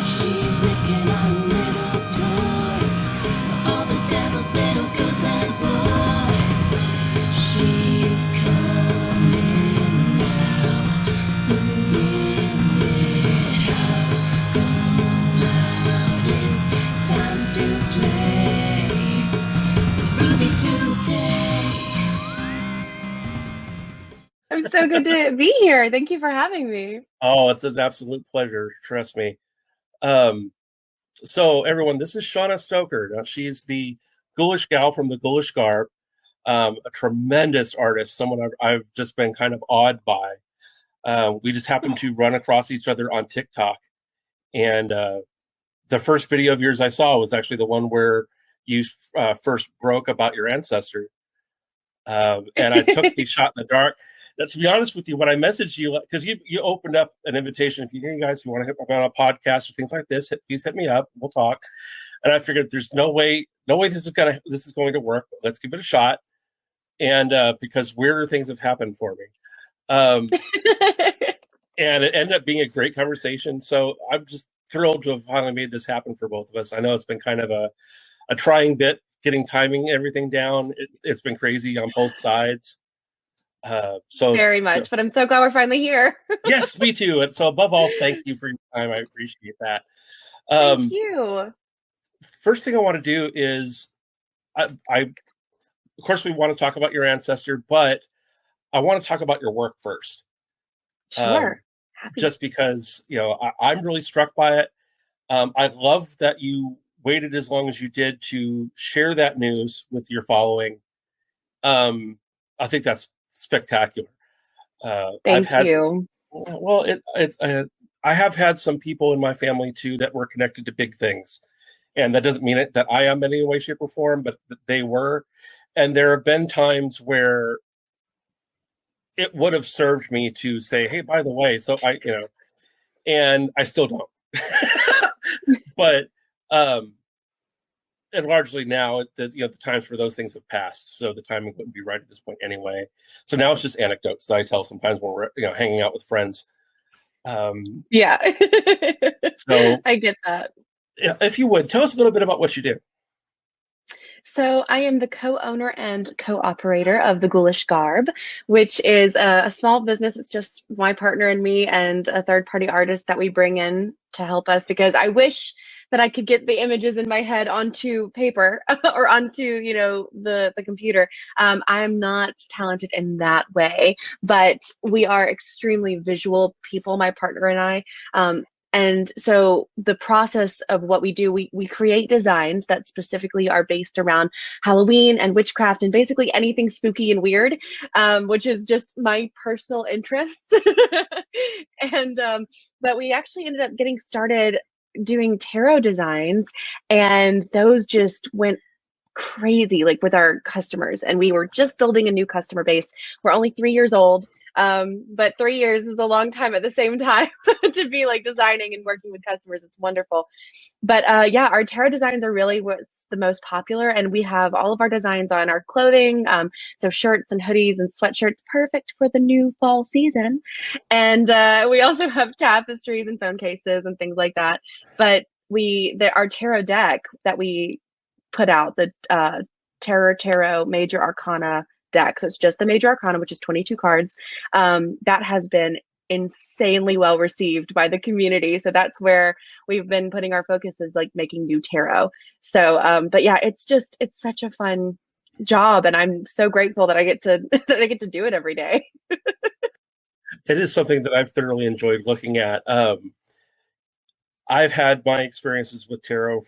She's making our little toys for all the devil's little girls and boys. She's coming now. The winded house, come out, it's time to play with Ruby Tombsday. I'm so good to be here. Thank you for having me. Oh, it's an absolute pleasure. Trust me. So everyone, this is Shanna Stoker. Now, she's the ghoulish gal from the Ghoulish Garb, a tremendous artist, someone I've just been kind of awed by. We just happened to run across each other on TikTok. And the first video of yours I saw was actually the one where you first broke about your ancestor. And I took the shot in the dark. Now, to be honest with you, when I messaged you, because you opened up an invitation, if you guys, if you want to hit me on a podcast or things like this, please hit me up. We'll talk. And I figured there's no way this is going to work. Let's give it a shot. And because weirder things have happened for me, and it ended up being a great conversation. So I'm just thrilled to have finally made this happen for both of us. I know it's been kind of a trying bit getting timing everything down. It's been crazy on both sides. So very much, but I'm so glad we're finally here. Yes, me too. And so above all, thank you for your time. I appreciate that. Thank you. First thing I want to do is I of course we want to talk about your ancestor, but I want to talk about your work first. Sure. Just because, I'm really struck by it. I love that you waited as long as you did to share that news with your following. I think that's spectacular. Thank you. Well, I have had some people in my family too that were connected to big things, and that doesn't mean that I am in any way, shape, or form, but they were. And there have been times where it would have served me to say, "Hey, by the way," so and I still don't. But and largely now, the times for those things have passed, so the timing wouldn't be right at this point anyway. So now it's just anecdotes that I tell sometimes when we're hanging out with friends. Yeah. So I get that. If you would tell us a little bit about what you do. So I am the co-owner and co-operator of the Ghoulish Garb, which is a small business. It's just my partner and me and a third-party artist that we bring in to help us, because I wish that I could get the images in my head onto paper or onto, the computer. I am not talented in that way, but we are extremely visual people, my partner and I. And so the process of what we do, we create designs that specifically are based around Halloween and witchcraft and basically anything spooky and weird, which is just my personal interests. And but we actually ended up getting started doing tarot designs, and those just went crazy, like with our customers. And we were just building a new customer base. We're only 3 years old. But 3 years is a long time at the same time to be like designing and working with customers. It's wonderful. But our tarot designs are really what's the most popular, and we have all of our designs on our clothing. So shirts and hoodies and sweatshirts, perfect for the new fall season. And we also have tapestries and phone cases and things like that. But our tarot deck that we put out, the Tarot Major Arcana deck. So it's just the Major Arcana, which is 22 cards. That has been insanely well received by the community. So that's where we've been putting our focus, is like making new tarot. So, but yeah, it's such a fun job, and I'm so grateful that I get to do it every day. It is something that I've thoroughly enjoyed looking at. I've had my experiences with tarot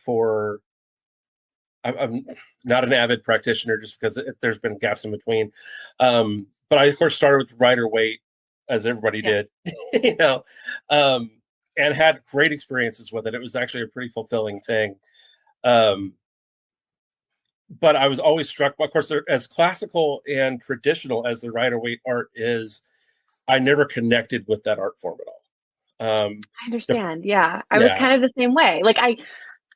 I'm not an avid practitioner just because there's been gaps in between. But I, of course, started with Rider-Waite, as everybody did, and had great experiences with it. It was actually a pretty fulfilling thing. But I was always struck by, of course, as classical and traditional as the Rider-Waite art is, I never connected with that art form at all. I understand. I was kind of the same way. Like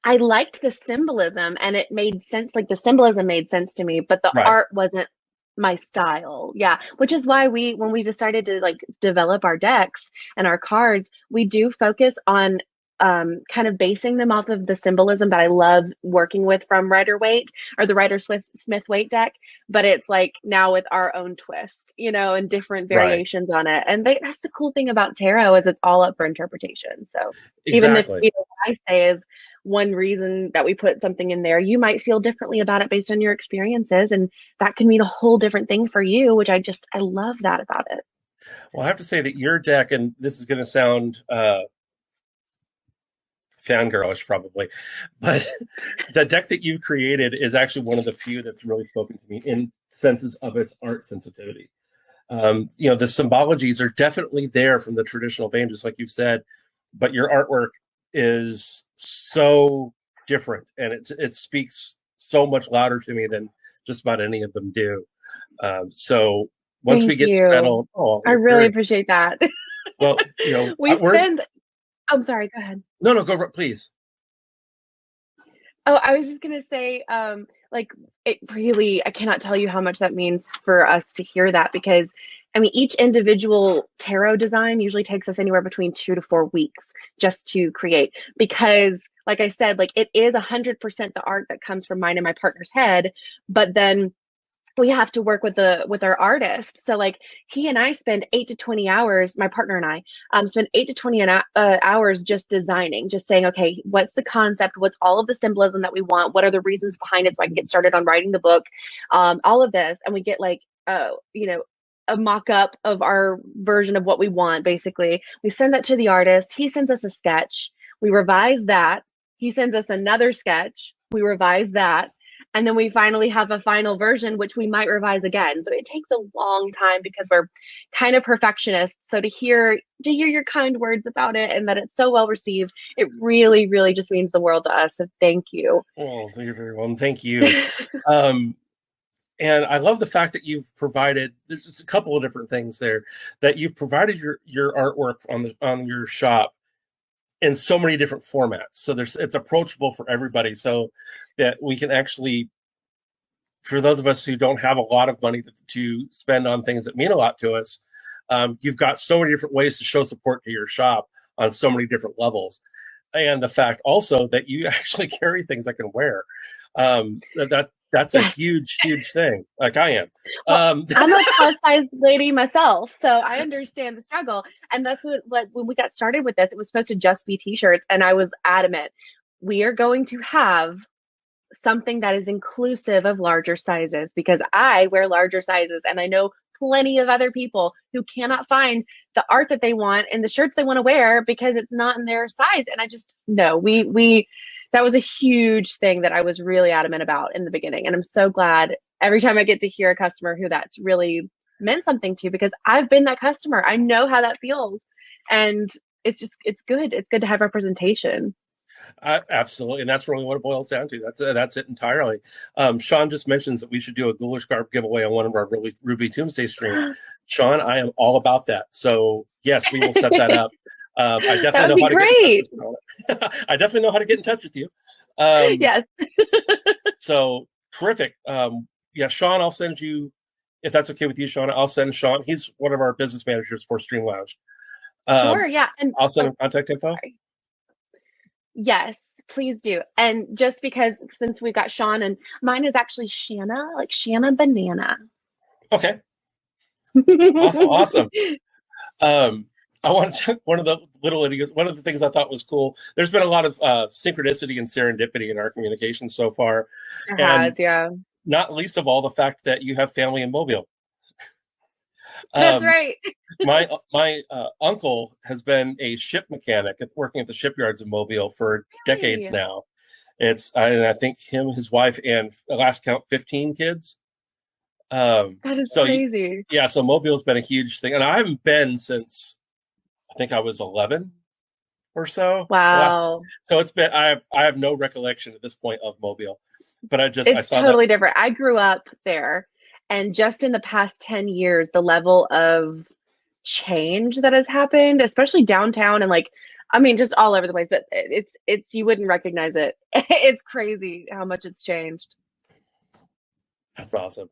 I liked the symbolism, and it made sense. Like the symbolism made sense to me, but the art wasn't my style. Yeah. Which is why when we decided to like develop our decks and our cards, we do focus on kind of basing them off of the symbolism that I love working with from Rider Waite or the Rider Smith Waite deck. But it's like now with our own twist, you know, and different Right. variations on it. And that's the cool thing about tarot is it's all up for interpretation. So even if, Exactly. you know, what I say is one reason that we put something in there, you might feel differently about it based on your experiences. And that can mean a whole different thing for you, which I love that about it. Well, I have to say that your deck, and this is going to sound fangirlish probably, but the deck that you've created is actually one of the few that's really spoken to me in senses of its art sensitivity. You know, the symbologies are definitely there from the traditional vein, just like you said, but your artwork is so different, and it speaks so much louder to me than just about any of them do. So once Thank we get you. settled, I really appreciate that. well, you know, I'm sorry, go ahead. No, go please. Oh, I was just gonna say, like it really, I cannot tell you how much that means for us to hear that because I mean, each individual tarot design usually takes us anywhere between 2 to 4 weeks just to create because like I said, like it is 100% the art that comes from mine and my partner's head, but then we have to work with our artist. So like he and I spend 8 to 20 hours, my partner and I spend 8 to 20 hours just designing, just saying, okay, what's the concept? What's all of the symbolism that we want? What are the reasons behind it? So I can get started on writing the book, all of this. And we get like, you know, a mock-up of our version of what we want. Basically, we send that to the artist. He sends us a sketch. We revise that. He sends us another sketch. We revise that. And then we finally have a final version, which we might revise again. So it takes a long time because we're kind of perfectionists. So to hear your kind words about it and that it's so well received, it really, really just means the world to us. So thank you. Oh, you're very welcome. Thank you. And I love the fact that you've provided. There's a couple of different things there that you've provided your artwork on your shop in so many different formats. So it's approachable for everybody, so that we can actually, for those of us who don't have a lot of money to spend on things that mean a lot to us, you've got so many different ways to show support to your shop on so many different levels. And the fact also that you actually carry things I can wear. That's a huge thing. Like I am. Well, I'm a plus size lady myself, so I understand the struggle. And that's what when we got started with this, it was supposed to just be t-shirts, and I was adamant. We are going to have something that is inclusive of larger sizes because I wear larger sizes, and I know plenty of other people who cannot find the art that they want and the shirts they want to wear because it's not in their size. And I just no, we that was a huge thing that I was really adamant about in the beginning. And I'm so glad every time I get to hear a customer who that's really meant something to, because I've been that customer. I know how that feels. And it's good. It's good to have representation. Absolutely, and that's really what it boils down to. That's it entirely. Sean just mentions that we should do a Ghoulish Garb giveaway on one of our Ruby Tombsday streams. Sean, I am all about that. So yes, we will set that up. I definitely know how to get in touch with you. I definitely know how to get in touch with you. Yes. So terrific. Yeah, Sean, I'll send you, if that's okay with you, Sean. I'll send Sean. He's one of our business managers for Stream Lounge. Sure. Yeah, and I'll send him contact info. Sorry. Yes, please do. And just because since we've got Sean, and mine is actually Shanna, like Shanna Banana. Okay. Awesome. I want to one of the little idiots. One of the things I thought was cool. There's been a lot of synchronicity and serendipity in our communication so far. It has, yeah. Not least of all the fact that you have family in Mobile. That's right. my uncle has been a ship mechanic working at the shipyards in Mobile for decades now. I think his wife, and last count 15 kids. That is crazy. Yeah, so Mobile's been a huge thing, and I haven't been since I think I was 11 or so. Wow. So it's been I have no recollection at this point of Mobile, but I saw totally different. I grew up there, and just in the past 10 years, the level of change that has happened, especially downtown and like, I mean, just all over the place, but it's you wouldn't recognize it. It's crazy how much it's changed. That's awesome.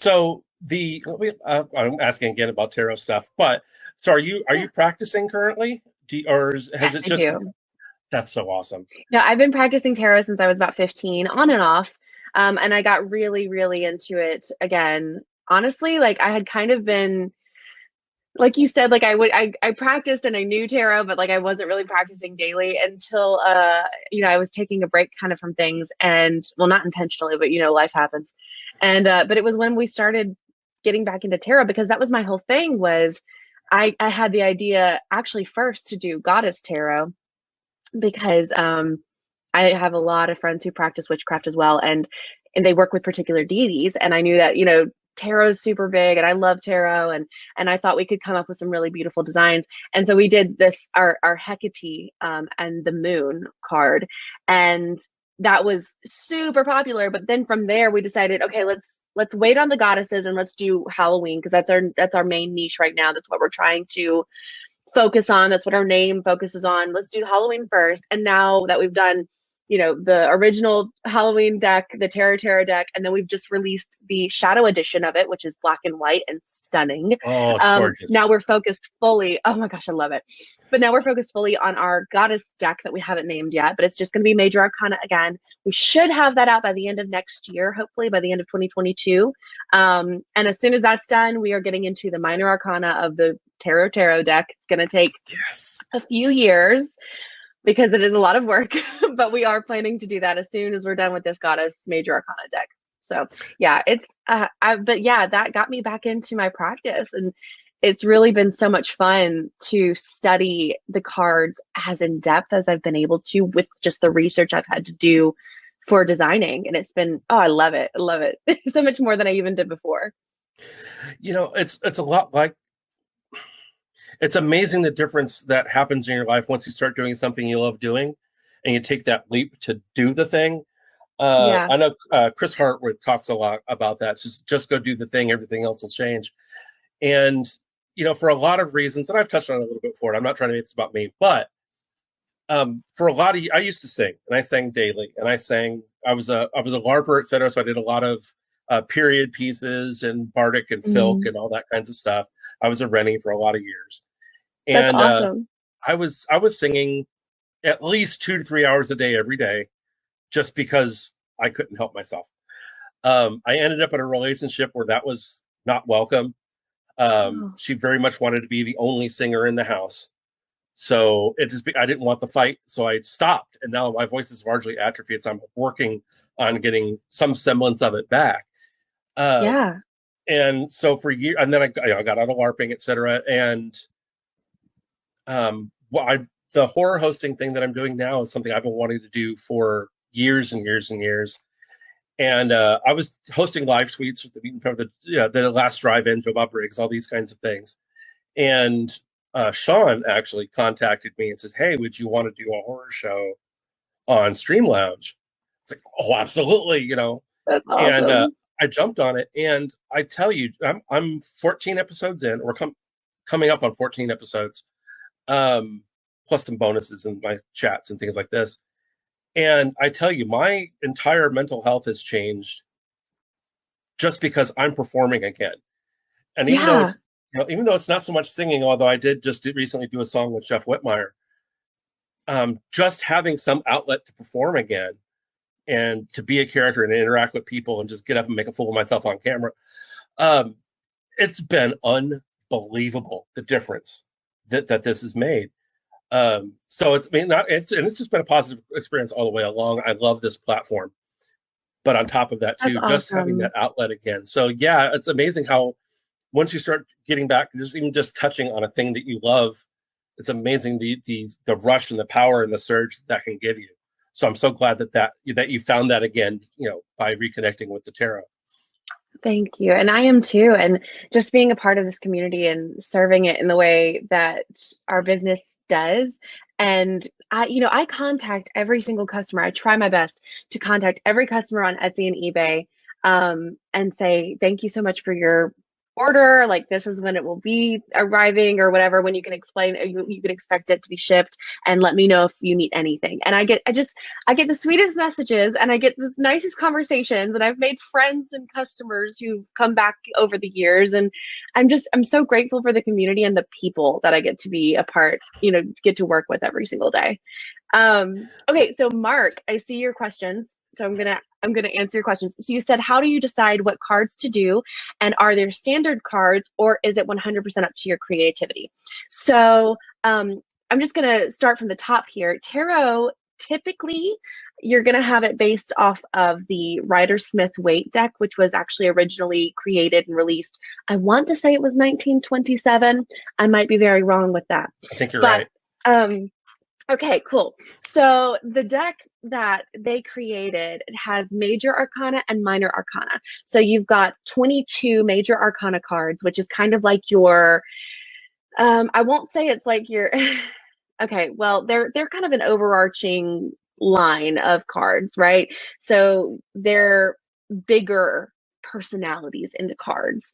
So I'm asking again about tarot stuff, but so are you practicing currently? Has Yes, it I just do. that's so awesome. No, I've been practicing tarot since I was about 15, on and off. And I got really, really into it again. Honestly, like I had kind of been, like you said, like I practiced and I knew tarot, but like I wasn't really practicing daily until I was taking a break kind of from things, and well, not intentionally, but life happens. And but it was when we started getting back into tarot, because that was my whole thing. Was I had the idea actually first to do goddess tarot, because I have a lot of friends who practice witchcraft as well, and they work with particular deities, and I knew that tarot is super big, and I love tarot, and I thought we could come up with some really beautiful designs. And so we did this, our Hecate and the moon card, and that was super popular. But then from there we decided, okay, let's wait on the goddesses and let's do Halloween, because that's our main niche right now. That's what we're trying to focus on. That's what our name focuses on. Let's do Halloween first. And now that we've done, the original Halloween deck, the Tarot deck, and then we've just released the Shadow edition of it, which is black and white and stunning. Oh, it's gorgeous. Now we're focused fully. Oh my gosh, I love it. But now we're focused fully on our goddess deck that we haven't named yet, but it's just going to be Major Arcana again. We should have that out by the end of next year, hopefully by the end of 2022. And as soon as that's done, we are getting into the Minor Arcana of the Tarot deck. It's going to take Yes. a few years because it is a lot of work, but we are planning to do that as soon as we're done with this goddess Major Arcana deck. So yeah, but yeah, that got me back into my practice, and it's really been so much fun to study the cards as in depth as I've been able to, with just the research I've had to do for designing. And it's been, oh, I love it. I love it. So much more than I even did before. It's a lot like, it's amazing the difference that happens in your life once you start doing something you love doing and you take that leap to do the thing. Yeah. I know Chris Hartwood talks a lot about that. Just go do the thing. Everything else will change. And, for a lot of reasons, and I've touched on it a little bit before, I'm not trying to make this about me, but for a lot of, I used to sing, and I sang daily, and I was a LARPer, et cetera. So I did a lot of period pieces and Bardic and Filk and all that kinds of stuff. I was a Rennie for a lot of years. That's And awesome. I was singing at least 2 to 3 hours a day every day, just because I couldn't help myself. I ended up in a relationship where that was not welcome. She very much wanted to be the only singer in the house. So I didn't want the fight. So I stopped. And now my voice is largely atrophied. So I'm working on getting some semblance of it back. Yeah. And so for years, and then I got out of LARPing, et cetera. And the horror hosting thing that I'm doing now is something I've been wanting to do for years and years and years. And I was hosting live tweets with the last drive-in, Joe Bob Briggs, all these kinds of things. And Sean actually contacted me and says, "Hey, would you want to do a horror show on Stream Lounge?" It's like, "Oh, absolutely," That's awesome. And I jumped on it, and I tell you, I'm 14 episodes in, or coming up on 14 episodes, plus some bonuses in my chats and things like this. And I tell you, my entire mental health has changed just because I'm performing again. And even though it's not so much singing, although I did just recently do a song with Jeff Whitmire, just having some outlet to perform again and to be a character and interact with people and just get up and make a fool of myself on camera, it's been unbelievable, the difference that this has made. So it's just been a positive experience all the way along. I love this platform, but on top of that too, That's just having awesome. that outlet again. So yeah, it's amazing how once you start getting back, just touching on a thing that you love, it's amazing the rush and the power and the surge that can give you. So I'm so glad that you found that again, by reconnecting with the tarot. Thank you. And I am too. And just being a part of this community and serving it in the way that our business does. And I contact every single customer. I try my best to contact every customer on Etsy and eBay, and say, thank you so much for your order, like this is when it will be arriving or whatever, when you can explain, you can expect it to be shipped, and let me know if you need anything. And I get the sweetest messages, and I get the nicest conversations, and I've made friends and customers who've come back over the years. And I'm so grateful for the community and the people that I get to be a part, get to work with every single day. Okay, so Mark, I see your questions. So I'm gonna answer your questions. So you said, how do you decide what cards to do, and are there standard cards, or is it 100% up to your creativity? So I'm just gonna start from the top here. Tarot, typically, you're gonna have it based off of the Rider-Smith Waite deck, which was actually originally created and released. I want to say it was 1927. I might be very wrong with that. I think you're right. Okay, cool. So the deck that they created, it has major arcana and minor arcana. So you've got 22 major arcana cards, which is kind of like your, I won't say it's like your, okay, well, they're kind of an overarching line of cards, right? So they're bigger personalities in the cards.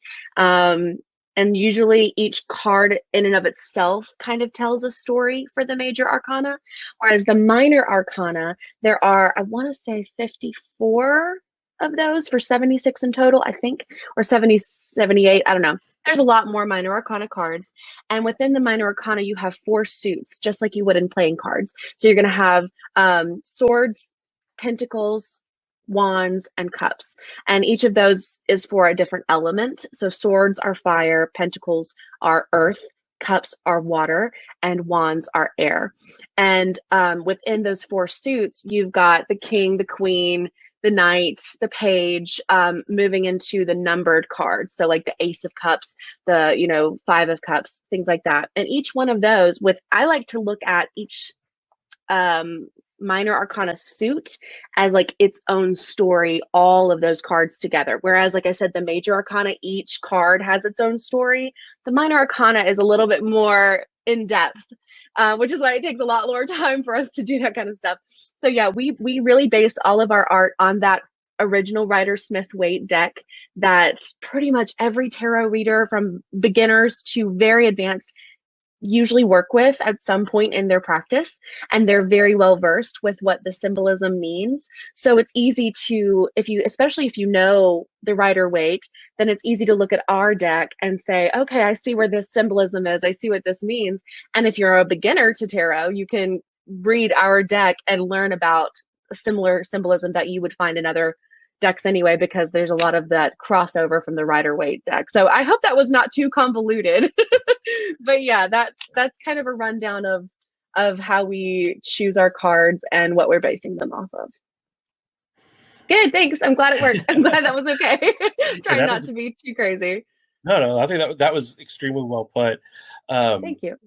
And usually each card in and of itself kind of tells a story for the major arcana. Whereas the minor arcana, there are, I want to say 54 of those for 76 in total, I think, or 70, 78, I don't know. There's a lot more minor arcana cards. And within the minor arcana, you have 4 suits, just like you would in playing cards. So you're going to have swords, pentacles, wands, and cups, and each of those is for a different element. So swords are fire, pentacles are earth, cups are water, and wands are air. And within those 4 suits, you've got the king, the queen, the knight, the page, moving into the numbered cards. So like the ace of cups, the 5 of cups, things like that. And each one of those, I like to look at each minor arcana suit as like its own story, all of those cards together. Whereas, like I said, the major arcana, each card has its own story. The minor arcana is a little bit more in depth, which is why it takes a lot more time for us to do that kind of stuff. So yeah, we really based all of our art on that original Rider-Smith Waite deck that pretty much every tarot reader, from beginners to very advanced, usually work with at some point in their practice, and they're very well versed with what the symbolism means. So it's easy to, especially if you know the Rider-Waite, then it's easy to look at our deck and say, okay, I see where this symbolism is, I see what this means. And if you're a beginner to tarot, you can read our deck and learn about a similar symbolism that you would find in other decks anyway, because there's a lot of that crossover from the Rider-Waite deck. So I hope that was not too convoluted. But yeah, that's kind of a rundown of how we choose our cards and what we're basing them off of. Good, thanks. I'm glad it worked. I'm glad that was okay. Trying not to be too crazy. No, I think that was extremely well put. Thank you.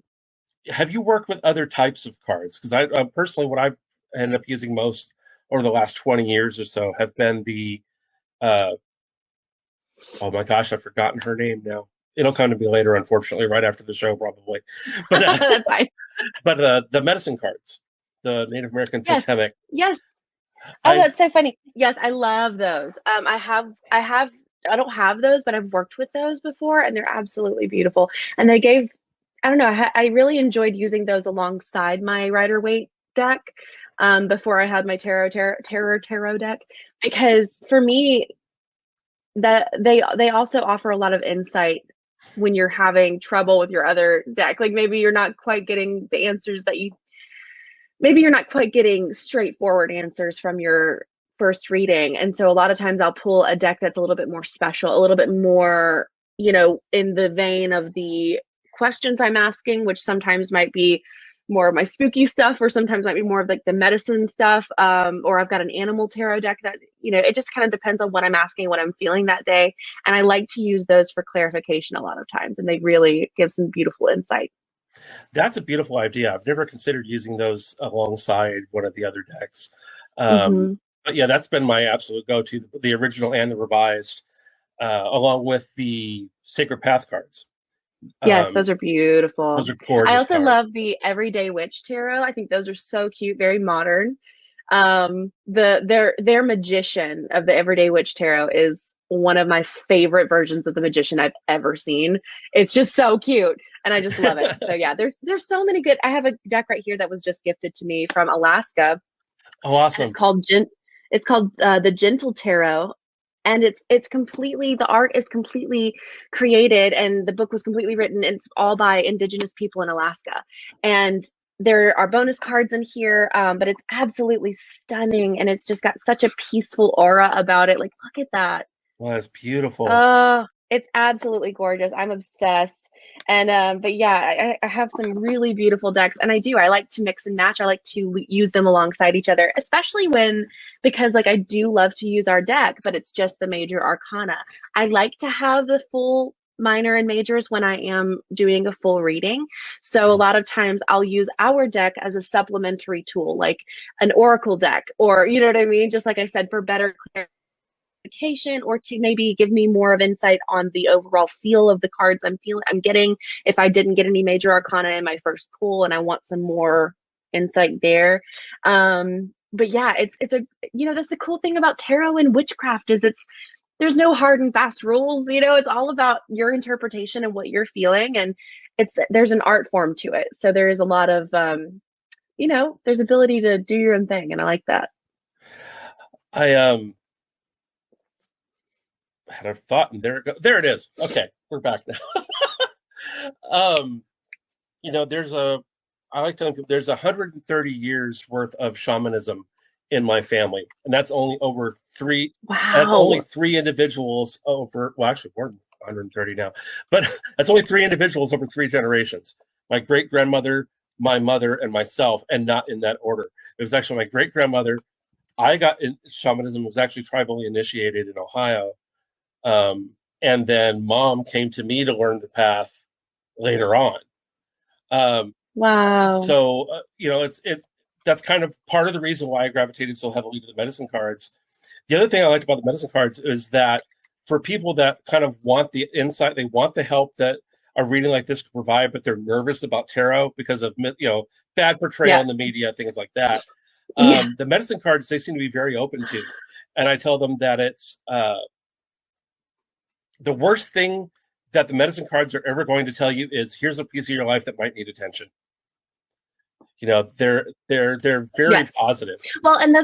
Have you worked with other types of cards? Because I personally, what I've ended up using most over the last 20 years or so have been the oh my gosh, I've forgotten her name now. It'll come to me later, unfortunately, right after the show, probably. But that's fine. But the medicine cards, the Native American totemic. Yes. Oh, that's so funny. Yes, I love those. I don't have those, but I've worked with those before, and they're absolutely beautiful. And they gave, I don't know, I really enjoyed using those alongside my Rider-Waite deck before I had my tarot deck, because for me, that they also offer a lot of insight when you're having trouble with your other deck. Like maybe you're not quite getting the answers maybe you're not quite getting straightforward answers from your first reading. And so a lot of times I'll pull a deck that's a little bit more special, a little bit more, in the vein of the questions I'm asking, which sometimes might be more of my spooky stuff, or sometimes might be more of like the medicine stuff. Or I've got an animal tarot deck that, it just kind of depends on what I'm asking, what I'm feeling that day. And I like to use those for clarification a lot of times, and they really give some beautiful insight. That's a beautiful idea. I've never considered using those alongside one of the other decks. But yeah, that's been my absolute go-to, the original and the revised, along with the Sacred Path cards. Yes, those are beautiful. Those are gorgeous. I also cards. love the Everyday Witch Tarot. I think those are so cute, very modern. Their magician of the Everyday Witch Tarot is one of my favorite versions of the magician I've ever seen. It's just so cute, and I just love it. So yeah, there's so many good. I have a deck right here that was just gifted to me from Alaska. Oh, awesome. And it's called the Gentle Tarot, and it's completely, the art is completely created, and the book was completely written. It's all by Indigenous people in Alaska, and there are bonus cards in here, but it's absolutely stunning, and it's just got such a peaceful aura about it. Like, look at that. Well, that's beautiful. Oh, it's absolutely gorgeous. I'm obsessed. And but yeah, I have some really beautiful decks, and I like to mix and match. I like to use them alongside each other, especially because like I do love to use our deck, but it's just the major arcana. I like to have the full minor and majors when I am doing a full reading. So a lot of times I'll use our deck as a supplementary tool, like an oracle deck, or you know what I mean? Just like I said, for better clarification, or to maybe give me more of insight on the overall feel of the cards I'm getting, if I didn't get any major arcana in my first pull and I want some more insight there. But yeah, it's a, that's the cool thing about tarot and witchcraft, is there's no hard and fast rules. It's all about your interpretation and what you're feeling, and there's an art form to it. So there is a lot of there's ability to do your own thing, and I like that. I had a thought, and there it is. Okay, we're back now. There's 130 years worth of shamanism in my family, and that's only over three. Wow. That's only three individuals over. Well, actually, more than 130 now, but that's only three individuals over three generations. My great grandmother, my mother, and myself, and not in that order. It was actually my great grandmother. I got in shamanism, was actually tribally initiated in Ohio, and then Mom came to me to learn the path later on. Wow. So it's that's kind of part of the reason why I gravitated so heavily to the medicine cards. The other thing I liked about the medicine cards is that for people that kind of want the insight, they want the help that a reading like this could provide, but they're nervous about tarot because of bad portrayal in the media, things like that. The medicine cards, they seem to be very open to, and I tell them that it's the worst thing that the medicine cards are ever going to tell you is, here's a piece of your life that might need attention. They're very positive. Well, and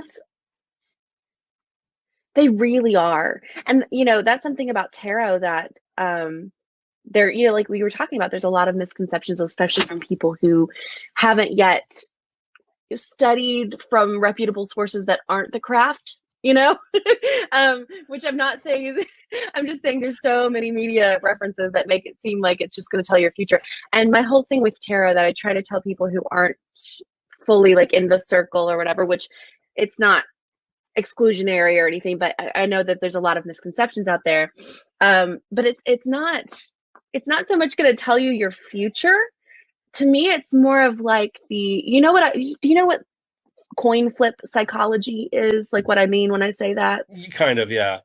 they really are. And that's something about tarot that there, like we were talking about, there's a lot of misconceptions, especially from people who haven't yet studied from reputable sources that aren't the craft, which I'm not saying I'm just saying there's so many media references that make it seem like it's just going to tell your future. And my whole thing with tarot that I try to tell people who aren't fully like in the circle or whatever, which it's not exclusionary or anything, but I know that there's a lot of misconceptions out there. But it's not so much going to tell you your future. To me, it's more of like do you know what coin flip psychology is? Like what I mean when I say that? Kind of, yeah.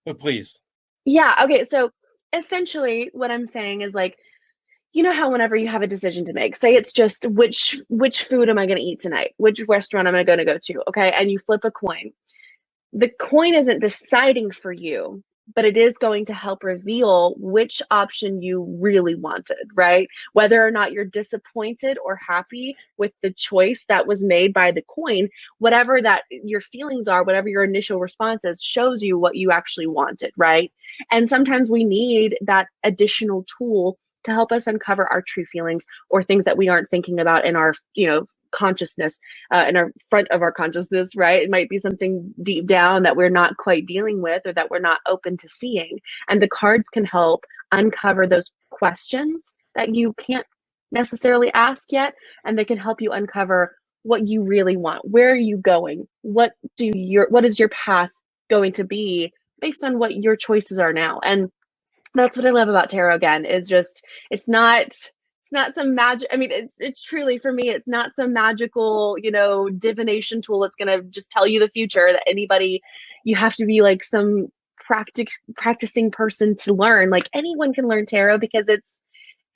But please. Yeah. Okay. So essentially what I'm saying is like, how whenever you have a decision to make, say it's just which food am I going to eat tonight? Which restaurant am I going to go to? Okay. And you flip a coin. The coin isn't deciding for you, but it is going to help reveal which option you really wanted, right? Whether or not you're disappointed or happy with the choice that was made by the coin, whatever that your feelings are, whatever your initial response is, shows you what you actually wanted, right? And sometimes we need that additional tool to help us uncover our true feelings or things that we aren't thinking about in our, consciousness, in our front of our consciousness, right? It might be something deep down that we're not quite dealing with or that we're not open to seeing. And the cards can help uncover those questions that you can't necessarily ask yet. And they can help you uncover what you really want. Where are you going? What is your path going to be based on what your choices are now? And that's what I love about tarot, again, is just, it's not some magic. I mean, it's truly, for me, it's not some magical, divination tool that's going to just tell you the future that you have to be like some practicing person to learn. Like anyone can learn tarot, because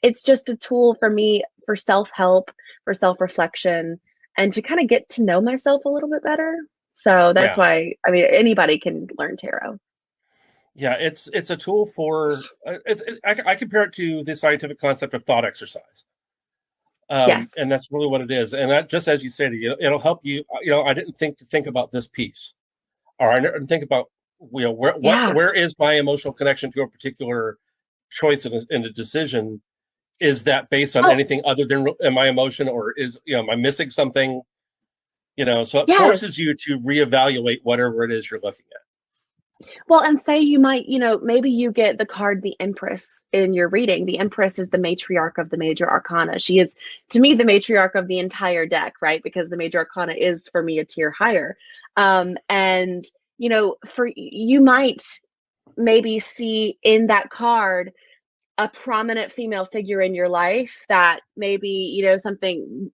it's just a tool for me for self-help, for self-reflection, and to kind of get to know myself a little bit better. So that's why, I mean, anybody can learn tarot. Yeah, it's a tool for I compare it to the scientific concept of thought exercise. Yes. And that's really what it is. And that, just as you said, it'll help you. I didn't think about this piece, or I didn't think about Yeah. where is my emotional connection to a particular choice in a decision. Is that based on Oh, anything other than my emotion, or am I missing something? So it yes. forces you to reevaluate whatever it is you're looking at. Well, and say you might, maybe you get the card, the Empress, in your reading. The Empress is the matriarch of the major arcana. She is, to me, the matriarch of the entire deck, right? Because the major arcana is, for me, a tier higher. And, for you might maybe see in that card a prominent female figure in your life that maybe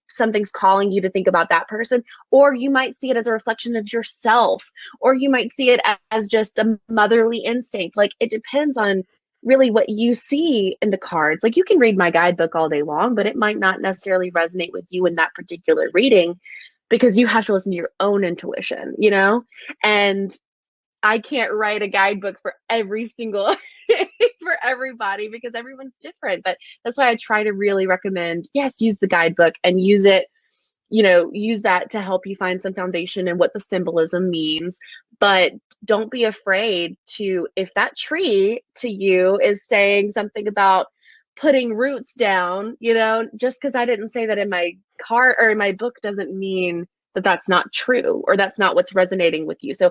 something's calling you to think about that person, or you might see it as a reflection of yourself, or you might see it as just a motherly instinct. Like, it depends on really what you see in the cards. Like, you can read my guidebook all day long, but it might not necessarily resonate with you in that particular reading, because you have to listen to your own intuition, and I can't write a guidebook for every single for everybody, because everyone's different. But that's why I try to really recommend, yes, use the guidebook and use it, use that to help you find some foundation in what the symbolism means. But don't be afraid to, if that tree to you is saying something about putting roots down, just because I didn't say that in my card or in my book doesn't mean that that's not true, or that's not what's resonating with you. So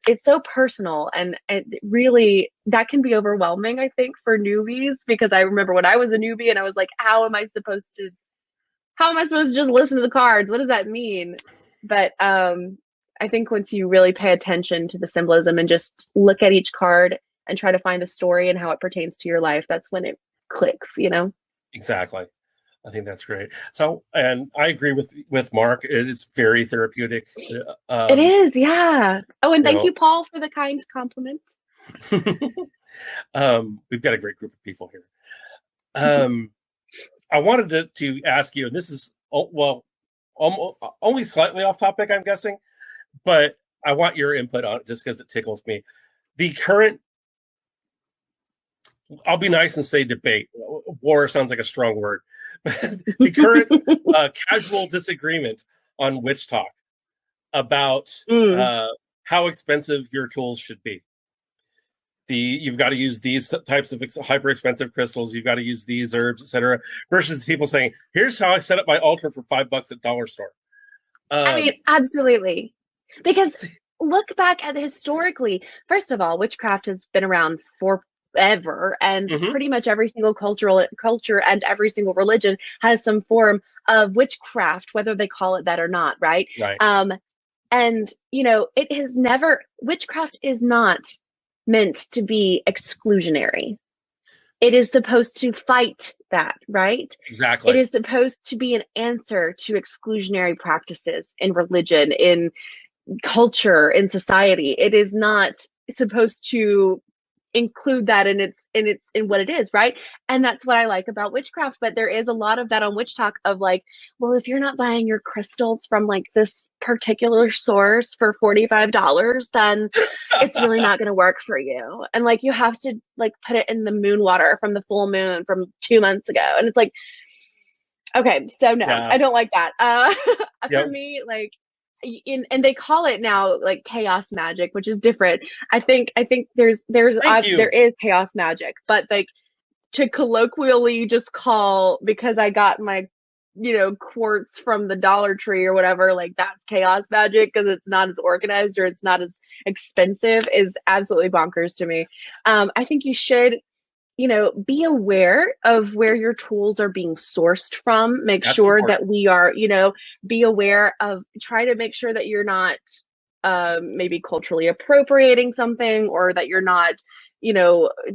it's so personal, and really that can be overwhelming, I think, for newbies, because I remember when I was a newbie and I was like, how am I supposed to just listen to the cards? What does that mean? But I think once you really pay attention to the symbolism and just look at each card and try to find the story and how it pertains to your life, that's when it clicks, Exactly. I think that's great. So, and I agree with Mark. It is very therapeutic. It is, yeah. Oh, and thank know, you, Paul, for the kind compliment. We've got a great group of people here. I wanted to ask you, and this is only slightly off topic, I'm guessing, but I want your input on it just because it tickles me. The current, I'll be nice and say debate. War sounds like a strong word. The current casual disagreement on Witch Talk about how expensive your tools should be. You've got to use these types of hyper expensive crystals. You've got to use these herbs, etc. Versus people saying, "Here's how I set up my altar for $5 at dollar store." I mean, absolutely, because look back at historically. First of all, witchcraft has been around forever, and pretty much every single culture and every single religion has some form of witchcraft, whether they call it that or not, right? Right. And it has never. Witchcraft is not meant to be exclusionary. It is supposed to fight that, right? Exactly. It is supposed to be an answer to exclusionary practices in religion, in culture, in society. It is not supposed to include that in what it is, right? And that's what I like about witchcraft. But there is a lot of that on Witch Talk of like, well, if you're not buying your crystals from like this particular source for $45, then it's really not going to work for you. And like, you have to like put it in the moon water from the full moon from 2 months ago. And it's like, okay, so no, Yeah. I don't like that. Yep. For me, like, and they call it now like chaos magic, which is different. I think there is chaos magic, but like to colloquially just call, because I got my quartz from the Dollar Tree or whatever, like that's chaos magic because it's not as organized or it's not as expensive, is absolutely bonkers to me. I think you should be aware of where your tools are being sourced from. Make That's sure important. that we are, be aware of, try to make sure that you're not maybe culturally appropriating something, or that you're not,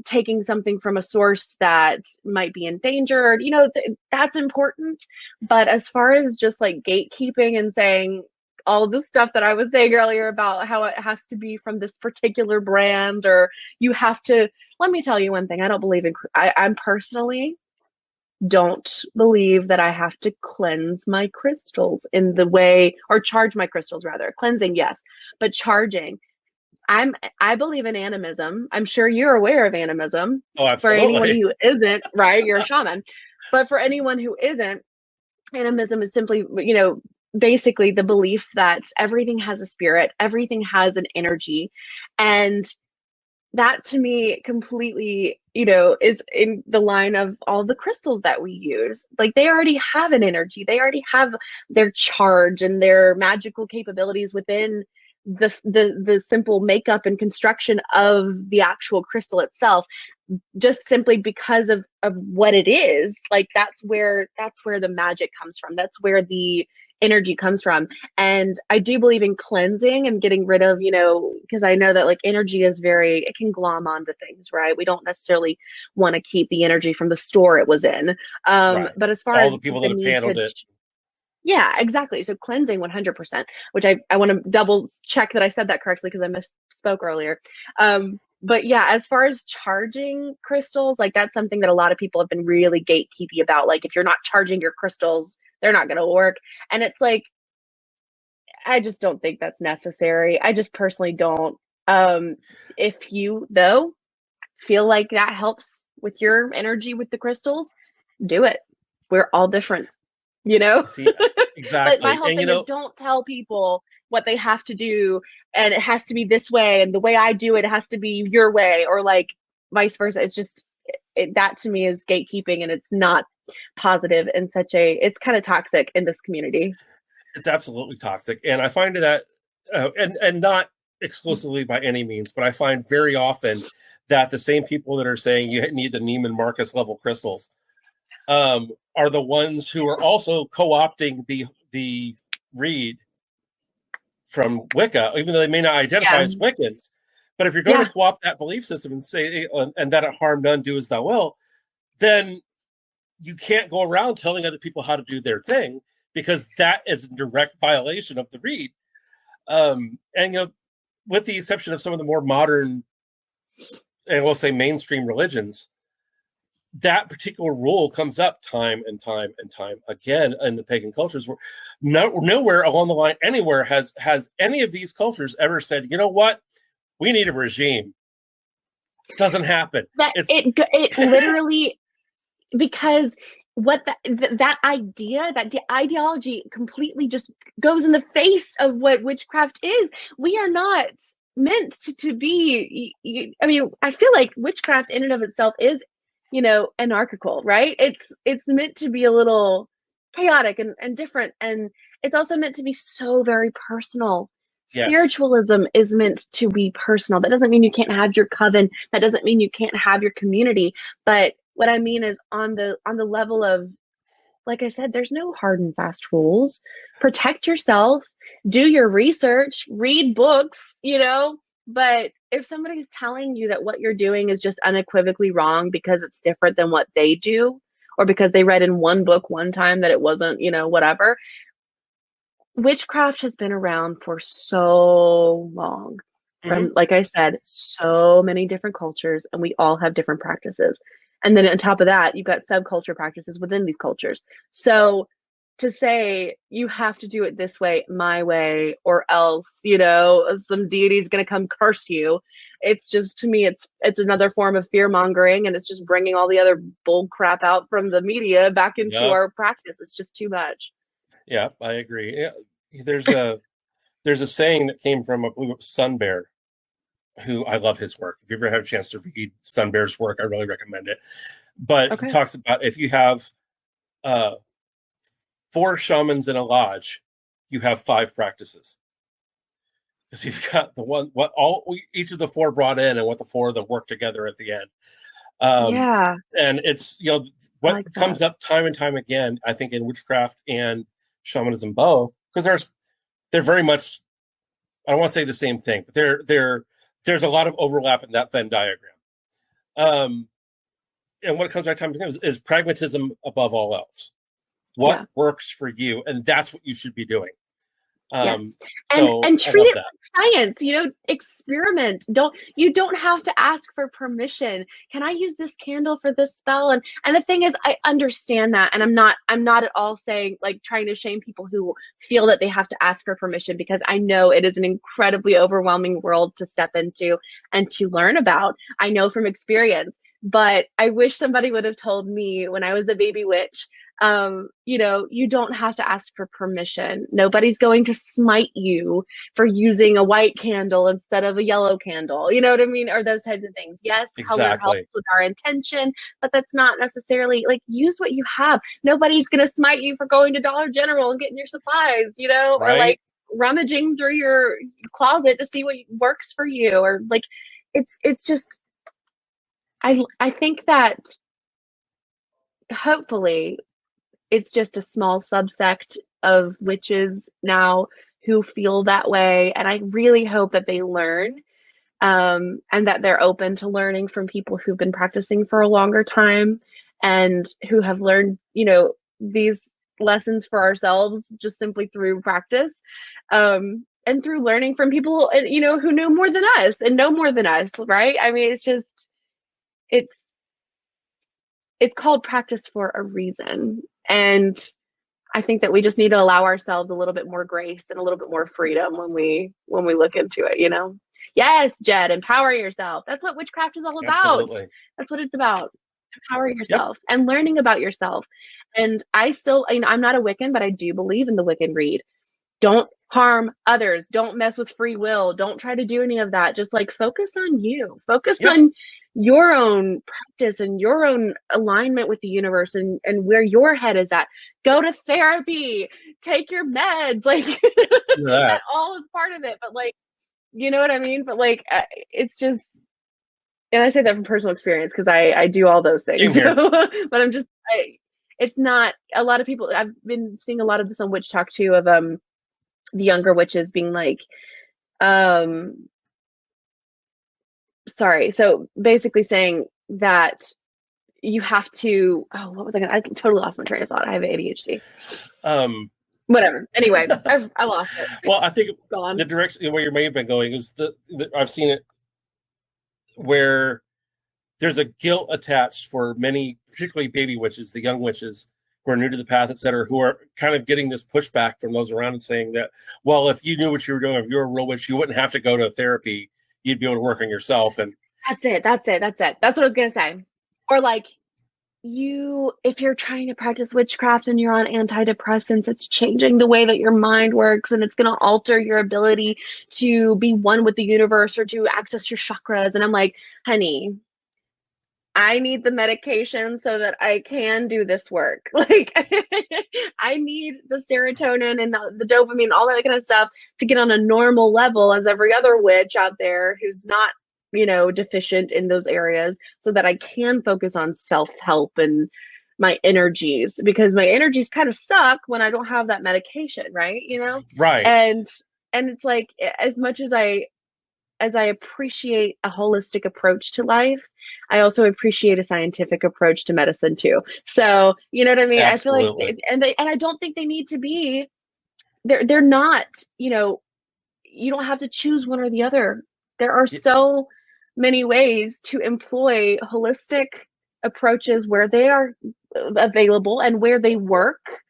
taking something from a source that might be endangered. That's important. But as far as just like gatekeeping and saying all the stuff that I was saying earlier about how it has to be from this particular brand, or you have to, let me tell you one thing. I don't believe in, I'm personally don't believe that I have to cleanse my crystals in the way, or charge my crystals rather. Cleansing, yes, but charging, I believe in animism. I'm sure you're aware of animism. Oh, For anyone absolutely. who isn't, right? You're a shaman. But for anyone who isn't, animism is simply, basically the belief that everything has a spirit, everything has an energy, and that to me completely, is in the line of all the crystals that we use. Like they already have an energy. They already have their charge and their magical capabilities within the simple makeup and construction of the actual crystal itself, just simply because of what it is. Like that's where the magic comes from. That's where the energy comes from. And I do believe in cleansing and getting rid of, because I know that like energy is it can glom onto things, right? We don't necessarily want to keep the energy from the store it was in. Right. But as far All the as people the that have need handled to, it. yeah, exactly. So cleansing 100%, which I want to double check that I said that correctly because I misspoke earlier. But yeah, as far as charging crystals, like that's something that a lot of people have been really gatekeepy about. Like if you're not charging your crystals, they're not going to work. And it's like, I just don't think that's necessary. I just personally don't. If you, though, feel like that helps with your energy with the crystals, do it. We're all different, you know? See, But my exactly. whole And thing is don't tell people what they have to do and it has to be this way and the way I do it, it has to be your way, or like vice versa. It's just that to me is gatekeeping, and it's not positive in it's kind of toxic in this community. it's absolutely toxic. And I find that, and not exclusively by any means, but I find very often that the same people that are saying you need the Neiman Marcus level crystals are the ones who are also co-opting the read from Wicca, even though they may not identify Yeah. as Wiccans. But if you're going Yeah. to co-opt that belief system and say, and that it harm none, do as thou will, then you can't go around telling other people how to do their thing, because that is a direct violation of the read. And with the exception of some of the more modern, and we'll say mainstream religions, that particular rule comes up time and time and time again in the pagan cultures. Where nowhere along the line, anywhere has any of these cultures ever said, you know what, we need a regime. Doesn't happen. It literally, because that idea, that the ideology completely just goes in the face of what witchcraft is. We are not meant to be, I mean, I feel like witchcraft in and of itself is, anarchical, right? It's meant to be a little chaotic and different, and it's also meant to be so very personal. Yes. Spiritualism is meant to be personal. That doesn't mean you can't have your coven. That doesn't mean you can't have your community. But what I mean is on the level of, like I said, there's no hard and fast rules. Protect yourself, do your research, read books, but if somebody's telling you that what you're doing is just unequivocally wrong because it's different than what they do, or because they read in one book one time that it wasn't, whatever. Witchcraft has been around for so long. From, like I said, so many different cultures, and we all have different practices. And then on top of that, you've got subculture practices within these cultures. So to say you have to do it this way, my way, or else, some deity is going to come curse you. It's just, to me, it's another form of fear mongering, and it's just bringing all the other bull crap out from the media back into Yep. our practice. It's just too much. Yeah, I agree. Yeah, there's a saying that came from, I believe it was Sun Bear, who I love his work. If you ever have a chance to read Sun Bear's work, I really recommend it. But Okay. he talks about if you have 4 shamans in a lodge, you have 5 practices. Because you've got each of the 4 brought in, and what the 4 of them work together at the end. Yeah. And it's what like comes up time and time again, I think, in witchcraft and shamanism both, because they're very much, I don't want to say the same thing, but there's a lot of overlap in that Venn diagram. And what it comes right time to is pragmatism above all else. What works for you, and that's what you should be doing. Yes. So And I treat love it that. like science, experiment. You don't have to ask for permission. Can I use this candle for this spell? And the thing is, I understand that. And I'm not at all saying, like, trying to shame people who feel that they have to ask for permission, because I know it is an incredibly overwhelming world to step into and to learn about. I know from experience. But I wish somebody would have told me when I was a baby witch, you don't have to ask for permission. Nobody's going to smite you for using a white candle instead of a yellow candle. You know what I mean? Or those types of things. Yes, color helps Exactly. with our intention, but that's not necessarily, like, use what you have. Nobody's going to smite you for going to Dollar General and getting your supplies, or Right. like rummaging through your closet to see what works for you, or like, it's just, I think that hopefully it's just a small subsect of witches now who feel that way. And I really hope that they learn, and that they're open to learning from people who've been practicing for a longer time and who have learned, these lessons for ourselves just simply through practice, and through learning from people, who know more than us and know more than us, right? I mean, it's it's called practice for a reason. And I think that we just need to allow ourselves a little bit more grace and a little bit more freedom when we look into it. Yes, Jed, empower yourself. That's what witchcraft is all about. Absolutely. That's what it's about. Empowering Yep. yourself and learning about yourself. And I'm not a Wiccan, but I do believe in the Wiccan Read. Don't harm others. Don't mess with free will. Don't try to do any of that. Just like focus on you. Focus Yep. on your own practice and your own alignment with the universe, and where your head is at. Go to therapy. Take your meds. Like that all is part of it. But like, you know what I mean? But like, it's just, and I say that from personal experience because I do all those things. Same here. But it's not a lot of people. I've been seeing a lot of this on Witch Talk too, of the younger witches being like, sorry. So basically saying that you have to, what was I totally lost my train of thought. I have ADHD. Whatever. Anyway, I lost it. Well, I think Gone. the direction where you may have been going is I've seen it where there's a guilt attached for many, particularly baby witches, the young witches who are new to the path, et cetera, who are kind of getting this pushback from those around and saying that, well, if you knew what you were doing, if you were a real witch, you wouldn't have to go to therapy. You'd be able to work on yourself. And That's it. That's what I was going to say. Or like, if you're trying to practice witchcraft and you're on antidepressants, it's changing the way that your mind works, and it's going to alter your ability to be one with the universe or to access your chakras. And I'm like, honey, I need the medication so that I can do this work. Like, I need the serotonin and the dopamine, all that kind of stuff to get on a normal level as every other witch out there who's not, deficient in those areas, so that I can focus on self-help and my energies, because my energies kind of suck when I don't have that medication, right? Right. And it's like, as much as I appreciate a holistic approach to life, I also appreciate a scientific approach to medicine too. So, you know what I mean? Absolutely. I feel like, and I don't think they need to be, they're not, you don't have to choose one or the other. There are so many ways to employ holistic approaches where they are available and where they work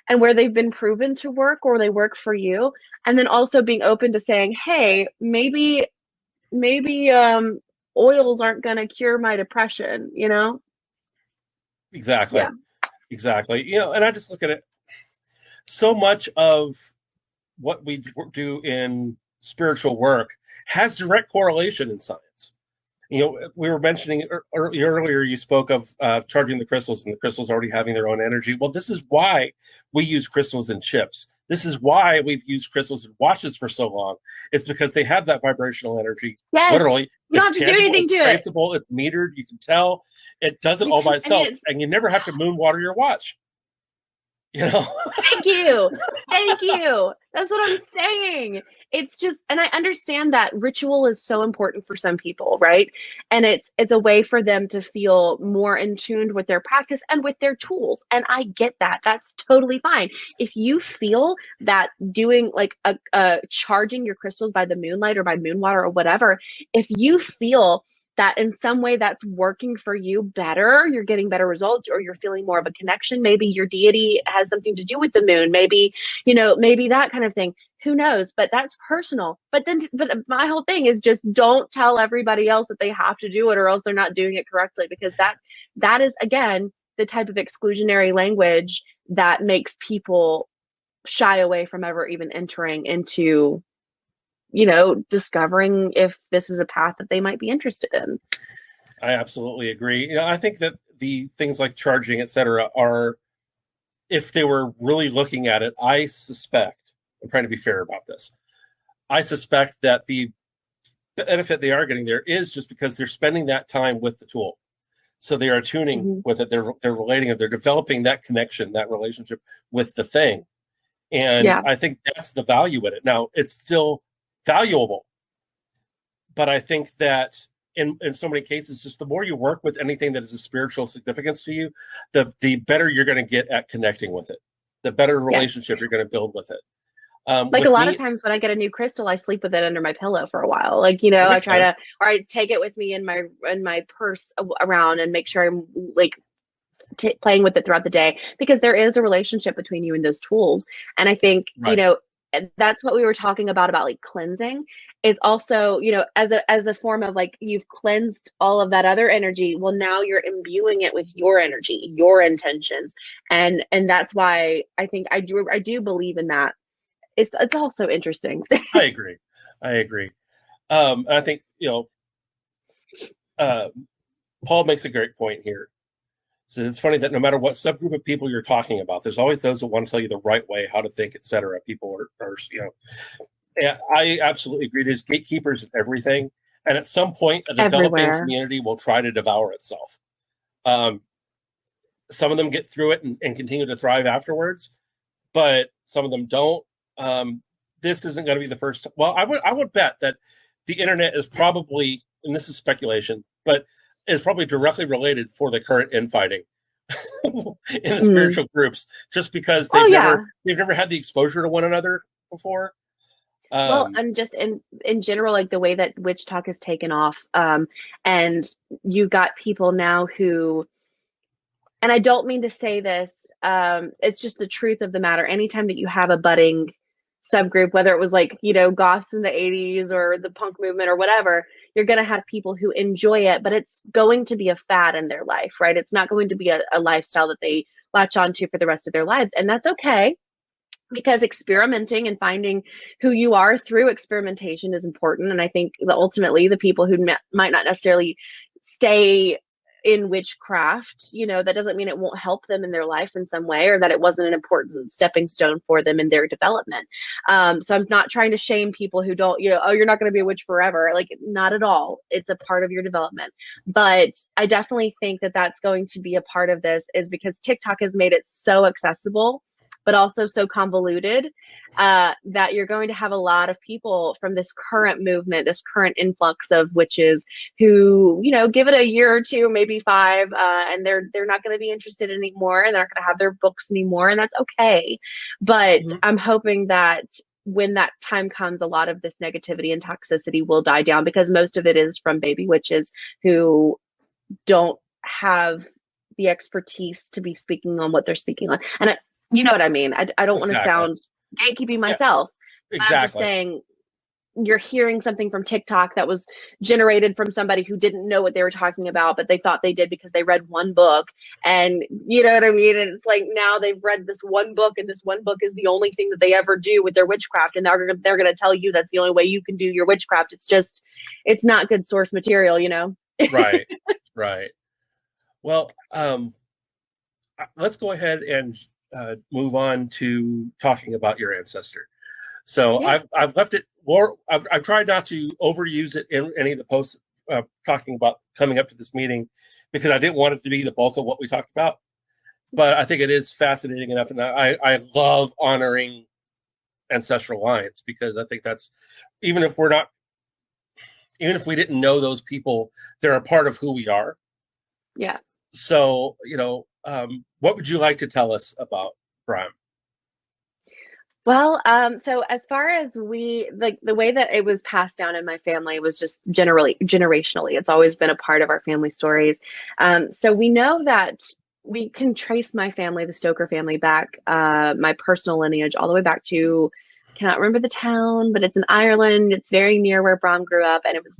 and where they've been proven to work or they work for you. And then also being open to saying, hey, maybe oils aren't going to cure my depression, Exactly. Yeah. Exactly. And I just look at it. So much of what we do in spiritual work has direct correlation in science. We were mentioning earlier, you spoke of charging the crystals, and the crystals already having their own energy. Well, this is why we use crystals in chips. This is why we've used crystals in watches for so long. It's because they have that vibrational energy. Yes. Literally, you don't have to do anything to it. It's traceable. It's metered. You can tell. It does it all by itself, and you never have to moon water your watch. Thank you. That's what I'm saying. it's just, and I understand that ritual is so important for some people, right? And it's a way for them to feel more in tune with their practice and with their tools. And I get that. That's totally fine. If you feel that doing like a charging your crystals by the moonlight or by moon water or whatever, if you feel that in some way that's working for you better, you're getting better results, or you're feeling more of a connection, maybe your deity has something to do with the moon, maybe, maybe that kind of thing. Who knows? But that's personal. But my whole thing is just don't tell everybody else that they have to do it, or else they're not doing it correctly, because that is, again, the type of exclusionary language that makes people shy away from ever even entering into, discovering if this is a path that they might be interested in. I absolutely agree. I think that the things like charging, et cetera, are, if they were really looking at it, I suspect, I'm trying to be fair about this, I suspect that the benefit they are getting there is just because they're spending that time with the tool. So they are tuning with it. They're relating it. They're developing that connection, that relationship with the thing. And I think that's the value in it. Now, it's still valuable, but I think that in so many cases, just the more you work with anything that is a spiritual significance to you, the better you're going to get at connecting with it, the better relationship you're going to build with it. Like a lot of times when I get a new crystal, I sleep with it under my pillow for a while. Like, I try to, or I take it with me in my purse around and make sure I'm like playing with it throughout the day, because there is a relationship between you and those tools. And I think, that's what we were talking about like cleansing is also, as a form of like, you've cleansed all of that other energy. Well, now you're imbuing it with your energy, your intentions. And that's why I think I do believe in that. It's also interesting. I agree. And I think, Paul makes a great point here. So it's funny that no matter what subgroup of people you're talking about, there's always those that want to tell you the right way, how to think, etc. People are yeah, I absolutely agree. There's gatekeepers of everything. And at some point, a developing community will try to devour itself. Some of them get through it and continue to thrive afterwards, but some of them don't. This isn't going to be the first. Well, I would bet that the internet is probably, and this is speculation, but is probably directly related for the current infighting in the spiritual groups, just because they've never had the exposure to one another before. Well, and just in general, like the way that witch talk has taken off, and you got people now who, and I don't mean to say this, it's just the truth of the matter. Anytime that you have a budding subgroup, whether it was like, goths in the 80s or the punk movement or whatever, you're going to have people who enjoy it, but it's going to be a fad in their life, right? It's not going to be a lifestyle that they latch onto for the rest of their lives. And that's okay, because experimenting and finding who you are through experimentation is important. And I think that ultimately the people who might not necessarily stay in witchcraft, that doesn't mean it won't help them in their life in some way, or that it wasn't an important stepping stone for them in their development. So I'm not trying to shame people who don't, you're not going to be a witch forever. Like, not at all. It's a part of your development. But I definitely think that that's going to be a part of this, is because TikTok has made it so accessible, but also so convoluted, that you're going to have a lot of people from this current movement, this current influx of witches who, give it a year or two, maybe 5, and they're not going to be interested anymore, and they're not going to have their books anymore, and that's okay. But I'm hoping that when that time comes, a lot of this negativity and toxicity will die down, because most of it is from baby witches who don't have the expertise to be speaking on what they're speaking on. And you know what I mean? I don't want to sound gatekeeping myself. Exactly. I'm just saying, you're hearing something from TikTok that was generated from somebody who didn't know what they were talking about, but they thought they did because they read one book. And you know what I mean? And it's like, now they've read this one book, and this one book is the only thing that they ever do with their witchcraft. And they're going to tell you that's the only way you can do your witchcraft. It's not good source material, Right. Well, let's go ahead and move on to talking about your ancestor. So I've left it more. I've tried not to overuse it in any of the posts talking about coming up to this meeting, because I didn't want it to be the bulk of what we talked about. But I think it is fascinating enough, and I love honoring ancestral lines, because I think that's, even if we didn't know those people, they're a part of who we are. Yeah. So, what would you like to tell us about Bram? Well, so as far as the way that it was passed down in my family was just generationally. It's always been a part of our family stories. So we know that we can trace my family, the Stoker family, back, my personal lineage, all the way back to, cannot remember the town, but it's in Ireland. It's very near where Bram grew up, and it was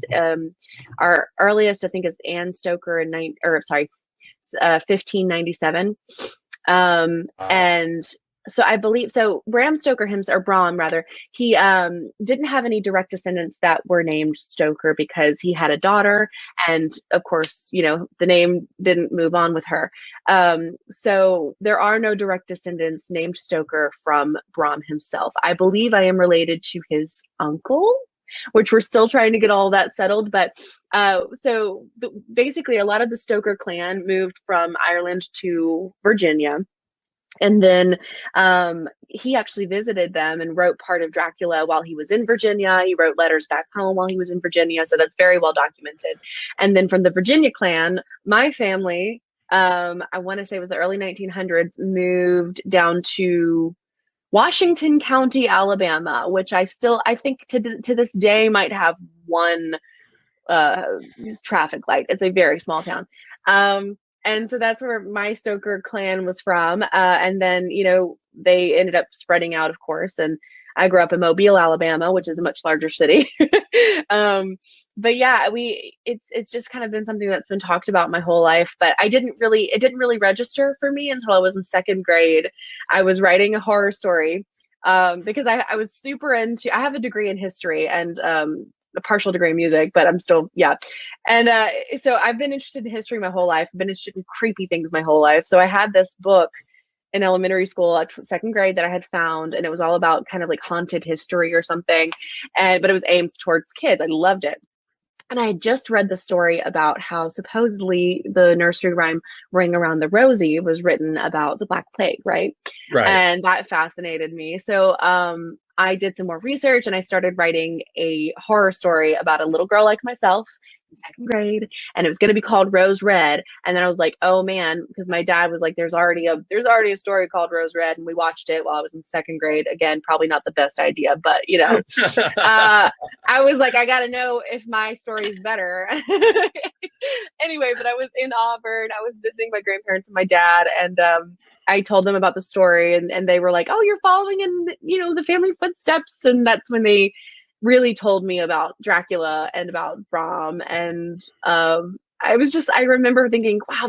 our earliest, I think, is Anne Stoker in 1597. And so I believe, so Bram Stoker himself, or Bram rather, he didn't have any direct descendants that were named Stoker because he had a daughter, and of course, the name didn't move on with her. So there are no direct descendants named Stoker from Bram himself. I believe I am related to his uncle, which we're still trying to get all that settled. But so basically, a lot of the Stoker clan moved from Ireland to Virginia. And then he actually visited them and wrote part of Dracula while he was in Virginia. He wrote letters back home while he was in Virginia. So that's very well documented. And then from the Virginia clan, my family, I want to say it was the early 1900s, moved down to Washington County, Alabama, which I think to this day might have one traffic light. It's a very small town. And so that's where my Stoker clan was from. And then, they ended up spreading out, of course. And I grew up in Mobile, Alabama, which is a much larger city. But yeah, it's just kind of been something that's been talked about my whole life. But it didn't really register for me until I was in second grade. I was writing a horror story because I was super into, I have a degree in history and a partial degree in music, but I'm still, yeah. And so I've been interested in history my whole life. I've been interested in creepy things my whole life. So I had this book in elementary school at second grade that I had found, and it was all about kind of like haunted history or something. But it was aimed towards kids. I loved it. And I had just read the story about how supposedly the nursery rhyme Ring Around the Rosie was written about the Black Plague, right? Right. And that fascinated me. So I did some more research and I started writing a horror story about a little girl like myself in second grade, and it was going to be called Rose Red. And then I was like, oh man, because my dad was like, there's already a story called Rose Red, and we watched it while I was in second grade. Again, probably not the best idea, but I was like, I got to know if my story is better. Anyway, but I was in Auburn. I was visiting my grandparents and my dad, and I told them about the story, and they were like, oh, you're following in, the family footsteps. And that's when they really told me about Dracula and about Bram. And I remember thinking, wow,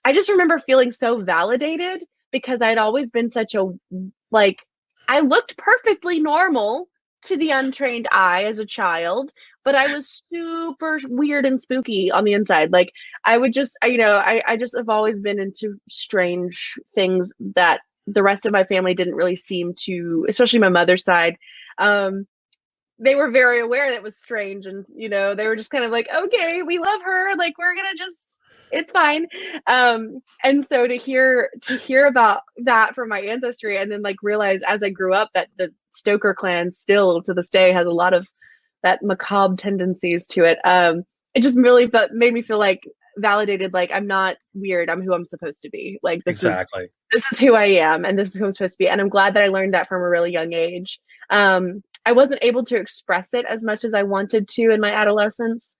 I just remember feeling so validated because I'd always been I looked perfectly normal to the untrained eye as a child, but I was super weird and spooky on the inside. Like I would just, I just have always been into strange things that the rest of my family didn't really seem to, especially my mother's side. They were very aware that it was strange, and they were just kind of like, okay, we love her, like we're gonna it's fine. And so to hear about that from my ancestry, and then like realize as I grew up that the Stoker clan still to this day has a lot of that macabre tendencies to it. It just really made me feel like validated, like I'm not weird, I'm who I'm supposed to be. Like this is who I am, and this is who I'm supposed to be. And I'm glad that I learned that from a really young age. I wasn't able to express it as much as I wanted to in my adolescence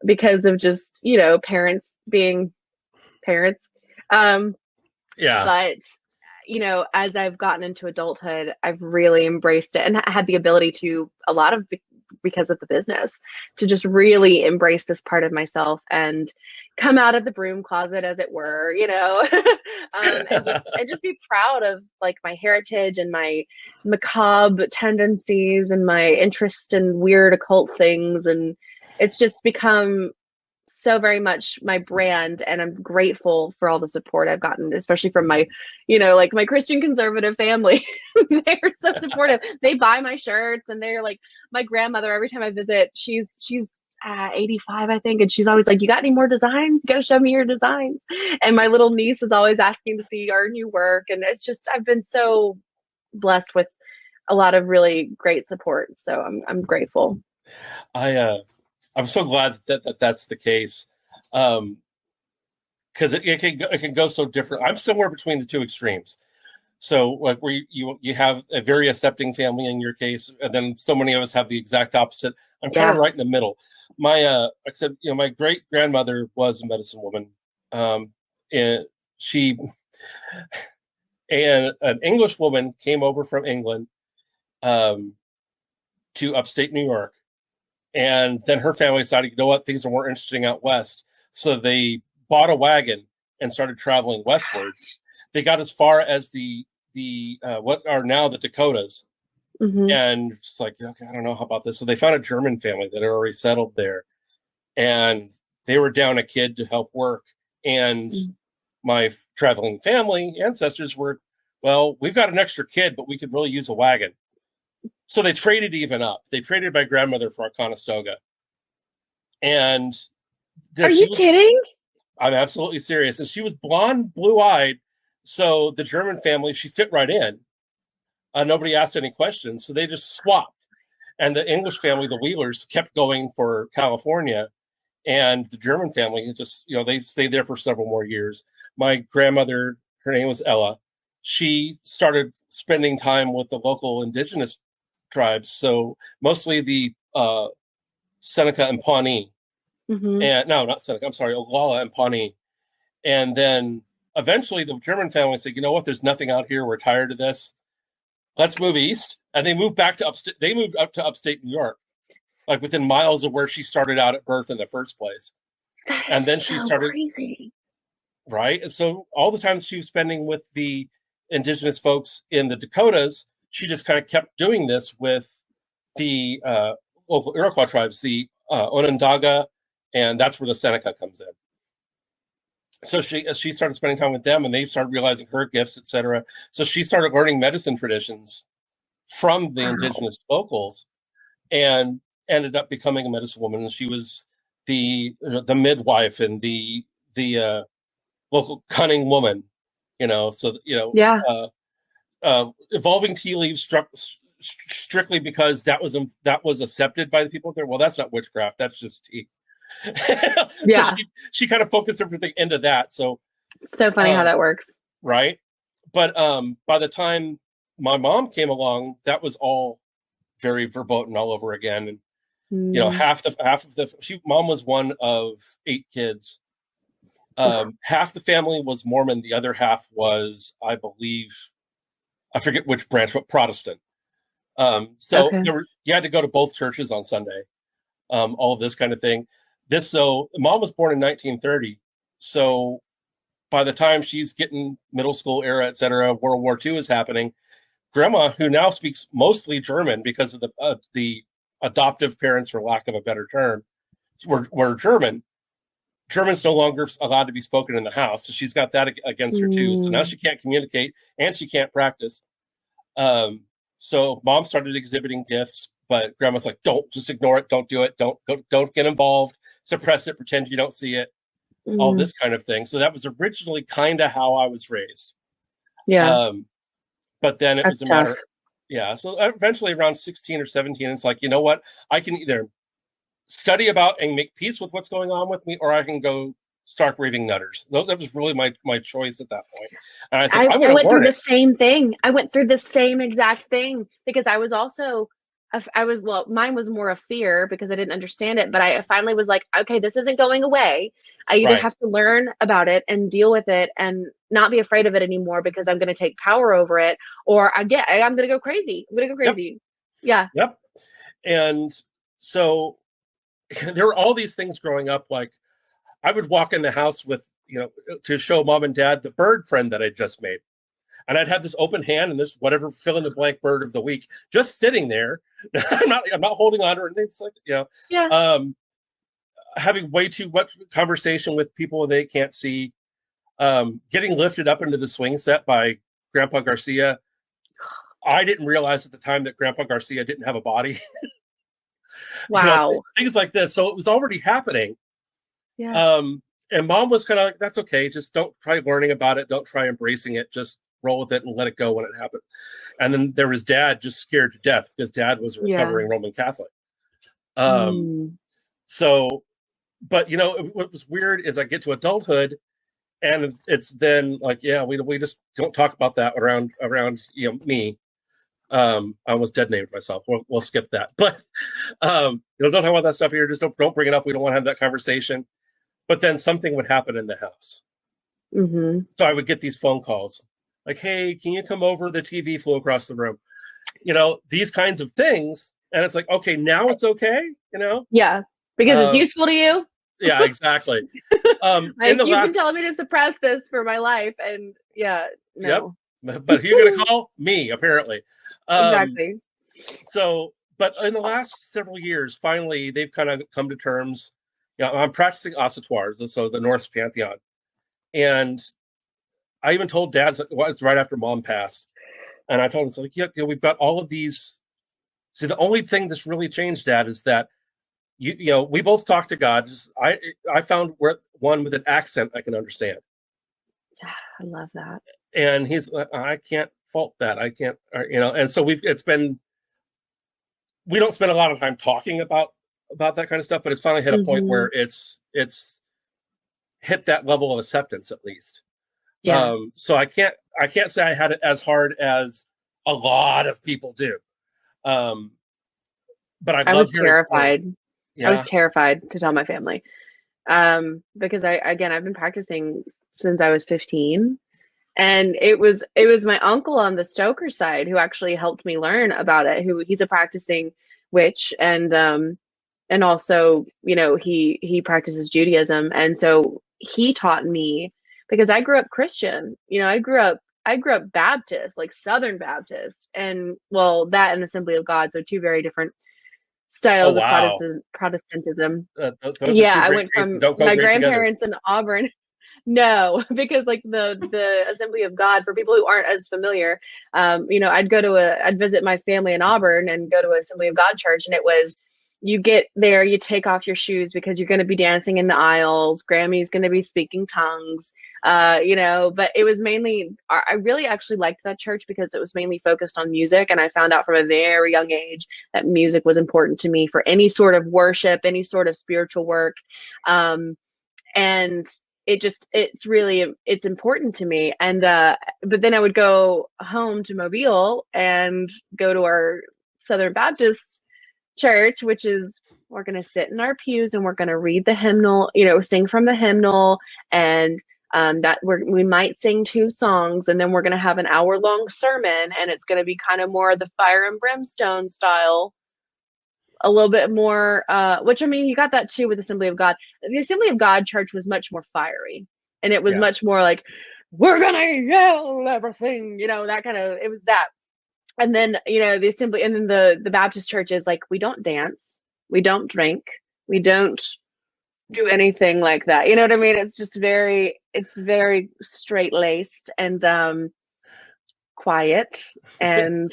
because of just, parents being parents. Yeah. But, as I've gotten into adulthood, I've really embraced it and had the ability to, because of the business, to just really embrace this part of myself and come out of the broom closet, as it were, and just be proud of like my heritage and my macabre tendencies and my interest in weird occult things. And it's just become so very much my brand, and I'm grateful for all the support I've gotten, especially from my, my Christian conservative family. They're so supportive. They buy my shirts, and they're like, my grandmother, every time I visit, she's 85, I think, and she's always like, you got any more designs? You gotta show me your designs. And my little niece is always asking to see our new work, and it's just, I've been so blessed with a lot of really great support. So I'm grateful. I'm so glad that that's the case. Because it can go so different. I'm somewhere between the two extremes. So like where you have a very accepting family in your case, and then so many of us have the exact opposite. I'm kind of right in the middle. My except my great grandmother was a medicine woman, and she and an English woman came over from England to upstate New York, and then her family decided, you know what, things are more interesting out west, so they bought a wagon and started traveling westward. They got as far as the what are now the Dakotas, and it's like, okay, I don't know how about this. So they found a German family that had already settled there, and they were down a kid to help work. And my traveling family ancestors were, well, we've got an extra kid, but we could really use a wagon. So they traded even up. They traded my grandmother for a Conestoga. And are you kidding? I'm absolutely serious. And she was blonde, blue-eyed. So the German family, she fit right in. Nobody asked any questions. So they just swapped. And the English family, the Wheelers, kept going for California. And the German family just, they stayed there for several more years. My grandmother, her name was Ella. She started spending time with the local indigenous tribes. So mostly the Seneca and Pawnee. And no, not Seneca. I'm sorry, Oglala and Pawnee. And then eventually the German family said, you know what, there's nothing out here. We're tired of this. Let's move east. And they moved back to upstate. They moved up to upstate New York, like within miles of where she started out at birth in the first place. And then she started crazy. Right. And so all the time she was spending with the indigenous folks in the Dakotas, she just kind of kept doing this with the local Iroquois tribes, the Onondaga, and that's where the Seneca comes in. So she started spending time with them, and they started realizing her gifts, etc. So she started learning medicine traditions from the indigenous locals, and ended up becoming a medicine woman. And she was the midwife and the local cunning woman, So evolving tea leaves strictly because that was accepted by the people there. Well, that's not witchcraft. That's just tea. So she kind of focused everything into that. So funny how that works, right? But by the time my mom came along, that was all very verboten all over again. And mom was one of 8 kids. Half the family was Mormon, the other half was, I believe, I forget which branch, but Protestant. You had to go to both churches on Sunday. All of this kind of thing. Mom was born in 1930. So by the time she's getting middle school era, et cetera, World War II is happening. Grandma, who now speaks mostly German because of the adoptive parents, for lack of a better term, were German. German's no longer allowed to be spoken in the house. So she's got that against her too. So now she can't communicate and she can't practice. So mom started exhibiting gifts, but grandma's like, don't, just ignore it. Don't do it. Don't get involved. Suppress it. Pretend you don't see it. All this kind of thing. So that was originally kind of how I was raised. Yeah. But then it That's was a matter. Yeah. So eventually around 16 or 17, it's like, you know what? I can either study about and make peace with what's going on with me, or I can go stark raving nutters. That was really my choice at that point. And I said, I went through the same thing. I went through the same exact thing because I was also, mine was more of fear because I didn't understand it. But I finally was like, okay, this isn't going away. I either have to learn about it and deal with it and not be afraid of it anymore because I'm going to take power over it, or I'm going to go crazy. I'm going to go crazy. Yep. Yeah. Yep. And so there were all these things growing up. Like I would walk in the house with, to show mom and dad the bird friend that I just made. And I'd have this open hand and this whatever fill in the blank bird of the week just sitting there. I'm not holding on to it. It's like, having way too much conversation with people they can't see. Getting lifted up into the swing set by Grandpa Garcia. I didn't realize at the time that Grandpa Garcia didn't have a body. Wow. Things like this. So it was already happening. Yeah. And mom was kind of like, that's okay. Just don't try learning about it. Don't try embracing it. Just roll with it and let it go when it happened. And then there was Dad just scared to death because Dad was a recovering Roman Catholic. So, but what was weird is I get to adulthood, and it's then like, we just don't talk about that around me. I almost dead named myself. We'll skip that. But don't talk about that stuff here. Just don't bring it up. We don't want to have that conversation. But then something would happen in the house. Mm-hmm. So I would get these phone calls like, "Hey, can you come over? The TV flew across the room." These kinds of things. And it's like, okay, now it's okay. Yeah, because it's useful to you. Yeah, exactly. You've been telling me to suppress this for my life, and no. Yep. But who are you going to call? Me, apparently. Exactly. So, but in the last several years, finally, they've kind of come to terms. I'm practicing oscillatoires, so the Norse pantheon. And I even told Dad, it's right after Mom passed. And I told him, it's like, we've got all of these. See, the only thing that's really changed, Dad, is that we both talk to God. I found one with an accent I can understand. Yeah, I love that. And he's like, I can't fault that. I can't, and so we don't spend a lot of time talking about that kind of stuff, but it's finally hit a point where it's hit that level of acceptance, at least. Yeah. So I can't say I had it as hard as a lot of people do. But I was terrified. Yeah. I was terrified to tell my family. Because I've been practicing since I was 15. And it was my uncle on the Stoker side who actually helped me learn about it. He's a practicing witch, and also, he practices Judaism. And so he taught me, because I grew up Christian. I grew up Baptist, like Southern Baptist, and that and Assembly of God, so two very different styles of Protestantism. I went from my grandparents in Auburn. No, because like the Assembly of God, for people who aren't as familiar, I'd visit my family in Auburn and go to Assembly of God church, and it was, you get there, you take off your shoes because you're going to be dancing in the aisles. Grammy's going to be speaking tongues, but it was mainly, I really actually liked that church because it was mainly focused on music. And I found out from a very young age that music was important to me for any sort of worship, any sort of spiritual work. And it's important to me. And, but then I would go home to Mobile and go to our Southern Baptist church, which is, we're going to sit in our pews and we're going to read the hymnal, sing from the hymnal, and we might sing 2 songs, and then we're going to have an hour-long sermon, and it's going to be kind of more the fire and brimstone style, a little bit more, which, you got that too with Assembly of God. The Assembly of God church was much more fiery, and it was much more like, we're going to yell everything, that kind of, it was that. And then, the Assembly, and then the Baptist church is like, we don't dance, we don't drink, we don't do anything like that. You know what I mean? It's just very straight laced and quiet and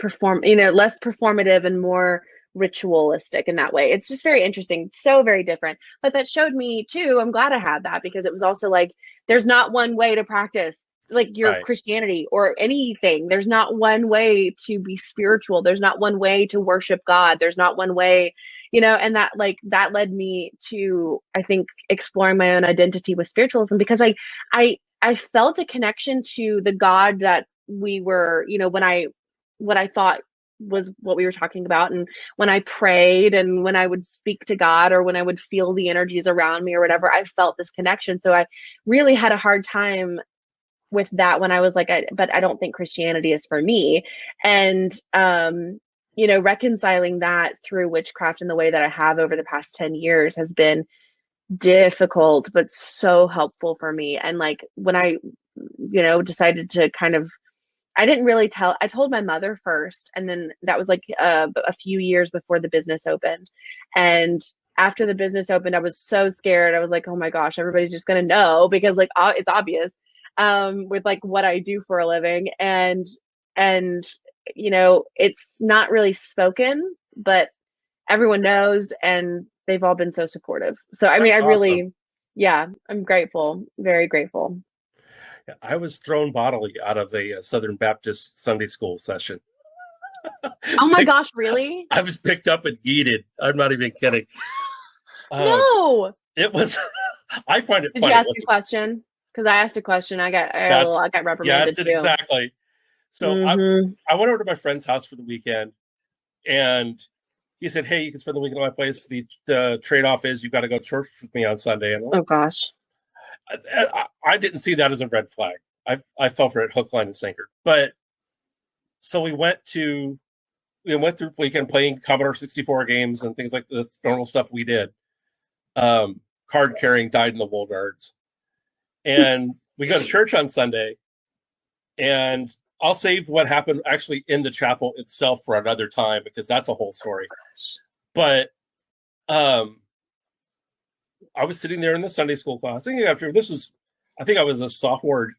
less performative and more ritualistic in that way. It's just very interesting. So very different. But that showed me too, I'm glad I had that, because it was also like, there's not one way to practice like your Christianity or anything. There's not one way to be spiritual. There's not one way to worship God. There's not one way, and that led me to, I think, exploring my own identity with spiritualism, because I felt a connection to the God that we were, what I thought was what we were talking about. And when I prayed and when I would speak to God, or when I would feel the energies around me or whatever, I felt this connection. So I really had a hard time with that when I was like, but I don't think Christianity is for me. And, reconciling that through witchcraft in the way that I have over the past 10 years has been difficult, but so helpful for me. And like, when I, decided to kind of, I told my mother first, and then that was like a few years before the business opened. And after the business opened, I was so scared. I was like, oh my gosh, everybody's just going to know, because like, it's obvious. With like what I do for a living, and it's not really spoken, but everyone knows, and they've all been so supportive. So I That's mean, I awesome. really, I'm grateful, very grateful. I was thrown bodily out of a Southern Baptist Sunday school session. Oh my gosh, really? I was picked up and yeeted. I'm not even kidding. No. It was. I find it Did funny. you ask a question? Because I asked a question. I got reprimanded yeah, that's it too. exactly. So I went over to my friend's house for the weekend, and he said, "Hey, you can spend the weekend at my place. The trade-off is you've got to go to church with me on Sunday." And Oh gosh. I didn't see that as a red flag. I fell for it hook, line, and sinker. But so we went through the weekend playing Commodore 64 games and things like this normal stuff we did. Card carrying, dyed in the wool nerds. And we go to church on Sunday, and I'll save what happened actually in the chapel itself for another time, because that's a whole story. But I was sitting there in the Sunday school class. I think I was a sophomore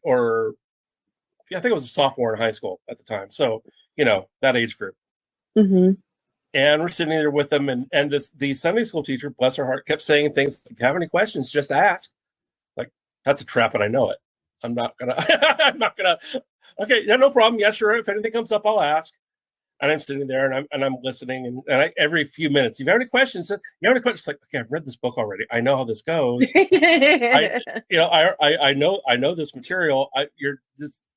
I think I was a sophomore in high school at the time. So, that age group. Mm-hmm. And we're sitting there with them, and the Sunday school teacher, bless her heart, kept saying things like, "If you have any questions, just ask." Like, that's a trap, and I know it. I'm not gonna. Okay, yeah, no problem. Yeah, sure. If anything comes up, I'll ask. And I'm sitting there, and I'm listening, and every few minutes, if you have any questions, like, okay, I've read this book already. I know how this goes. I know this material.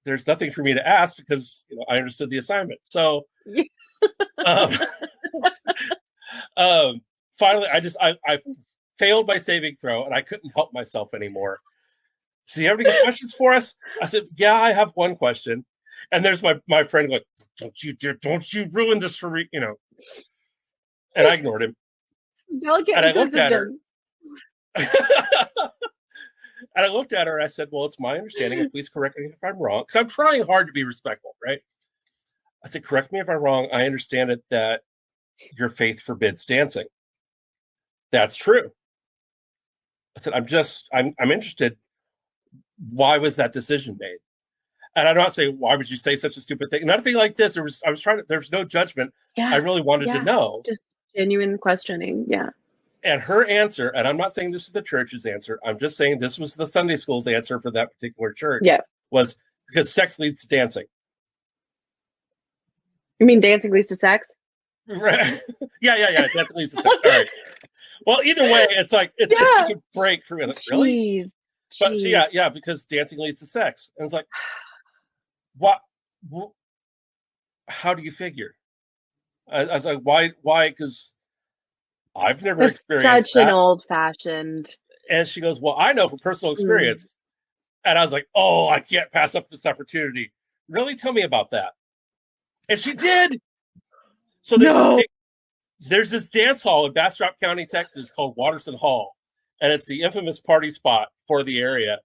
There's nothing for me to ask, because I understood the assignment. So. Finally, I failed my saving throw, and I couldn't help myself anymore. So, you have any questions for us? I said, yeah, I have one question. And there's my friend like, don't you ruin this for me, And I ignored him. Delicate. And I looked at her. And I looked at her, and I said, well, it's my understanding, and please correct me if I'm wrong, because I'm trying hard to be respectful, right? I said, correct me if I'm wrong. I understand it that your faith forbids dancing. That's true. I said, I'm interested. Why was that decision made? And I'm not saying, why would you say such a stupid thing? Nothing like this. There's no judgment. Yeah, I really wanted to know. Just genuine questioning. Yeah. And her answer, and I'm not saying this is the church's answer, I'm just saying this was the Sunday school's answer for that particular church. Yeah. Was because sex leads to dancing. You mean dancing leads to sex? Right. Yeah. Dancing leads to sex. All right. Well, either way, it's like it's a break for me. Like, really? But so, yeah, because dancing leads to sex, and it's like, what? How do you figure? I was like, why? Because I've never experienced such an old-fashioned. And she goes, well, I know from personal experience. And I was like, oh, I can't pass up this opportunity. Really? Tell me about that. And she did. So there's this dance hall in Bastrop County, Texas, called Watterson Hall, and it's the infamous party spot for the area.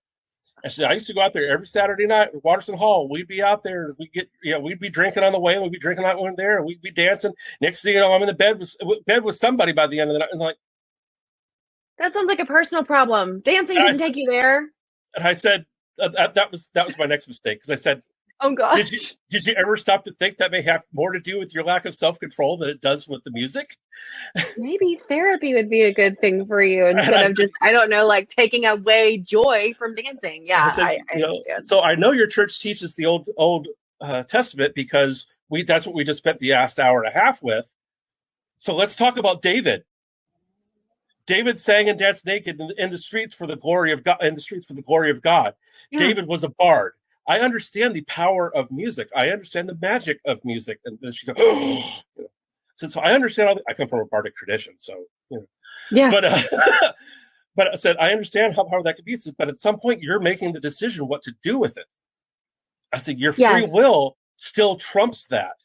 And she said, I used to go out there every Saturday night at Watterson Hall. We'd be out there. We'd be drinking on the way. We'd be drinking out when there. And we'd be dancing. Next thing you know, I'm in the bed with somebody by the end of the night. It's like, that sounds like a personal problem. Dancing didn't take you there. And I said, that was my next mistake, because I said, oh gosh, did you ever stop to think that may have more to do with your lack of self-control than it does with the music? Maybe therapy would be a good thing for you instead of just, I don't know, like taking away joy from dancing. Yeah, I understand. So I know your church teaches the Old Testament, because that's what we just spent the last hour and a half with. So let's talk about David. David sang and danced naked in the streets for the glory of God. Yeah. David was a bard. I understand the power of music. I understand the magic of music. And then she goes, oh. So I understand. I come from a bardic tradition, so yeah. But I said I understand how powerful that could be. But at some point, you're making the decision what to do with it. I said your free will still trumps that.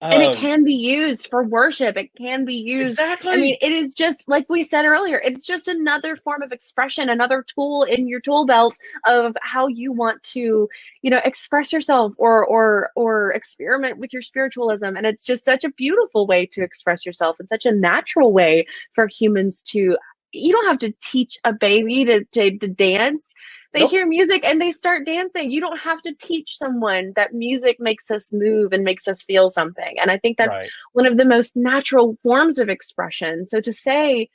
And it can be used for worship. It can be used. Exactly. I mean, it is just like we said earlier. It's just another form of expression, another tool in your tool belt of how you want to, express yourself or experiment with your spiritualism. And it's just such a beautiful way to express yourself, and such a natural way for humans to. You don't have to teach a baby to dance. They hear music and they start dancing. You don't have to teach someone that music makes us move and makes us feel something. And I think that's one of the most natural forms of expression. So to say,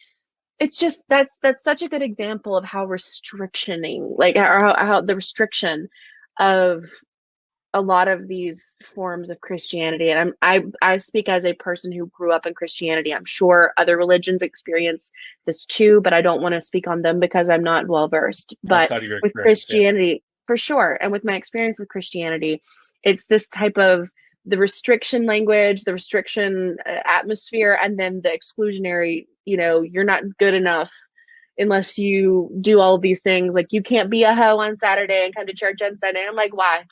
it's just that's such a good example of how restrictioning, like how the restriction of a lot of these forms of Christianity. And I speak as a person who grew up in Christianity. I'm sure other religions experience this too, but I don't want to speak on them because I'm not well versed. But Outside of your with experience, yeah. Christianity, for sure, and with my experience with Christianity, it's this type of the restriction language, the restriction atmosphere, and then the exclusionary, you're not good enough unless you do all of these things. Like, you can't be a hoe on Saturday and come to church on Sunday. I'm like, why?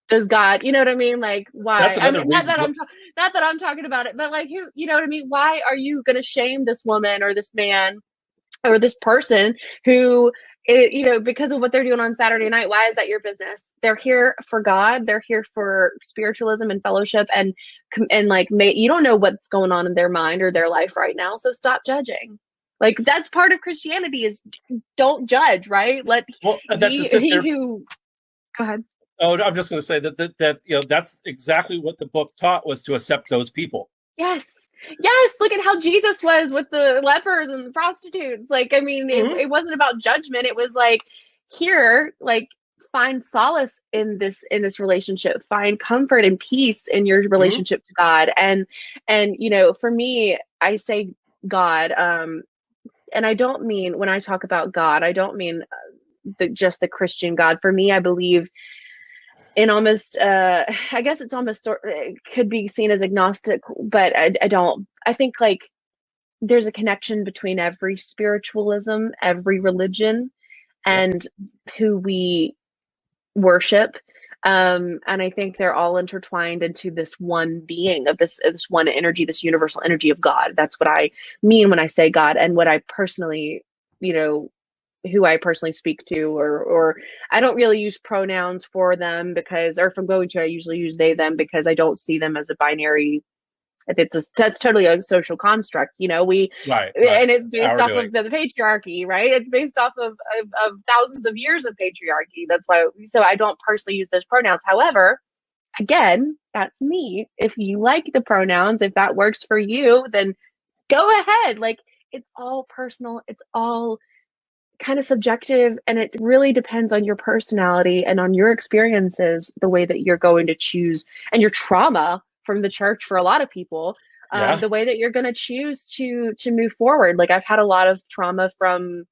Does God, you know what I mean? Like, why? That's I another mean, not reason. that I'm talking about it, but like, who, you know what I mean? Why are you going to shame this woman or this man or this person who, because of what they're doing on Saturday night? Why is that your business? They're here for God. They're here for spiritualism and fellowship, and like, you don't know what's going on in their mind or their life right now. So stop judging. Like, that's part of Christianity, is don't judge, right? Well, that's just it. Go ahead. Oh, I'm just going to say that that's exactly what the book taught, was to accept those people. Yes. Look at how Jesus was with the lepers and the prostitutes. Like, I mean, it wasn't about judgment. It was like, here, like, find solace in this relationship. Find comfort and peace in your relationship to God. And for me, I say God, and I don't mean, when I talk about God, I don't mean just the Christian God. For me, I believe in almost, I guess it's almost, it could be seen as agnostic, but I don't. I think, like, there's a connection between every spiritualism, every religion, and who we worship. And I think they're all intertwined into this one being of this one energy, this universal energy of God. That's what I mean when I say God, and what I personally, who I personally speak to, or I don't really use pronouns for them, because, or if I'm going to, I usually use they, them, because I don't see them as a binary. That's totally a social construct, Right. And it's based off doing. of the patriarchy, right? It's based off of thousands of years of patriarchy. That's why, so I don't personally use those pronouns. However, again, that's me. If you like the pronouns, if that works for you, then go ahead. Like, it's all personal. It's all kind of subjective, and it really depends on your personality and on your experiences, the way that you're going to choose, and your trauma from the church for a lot of people, the way that you're going to choose to move forward. Like, I've had a lot of trauma from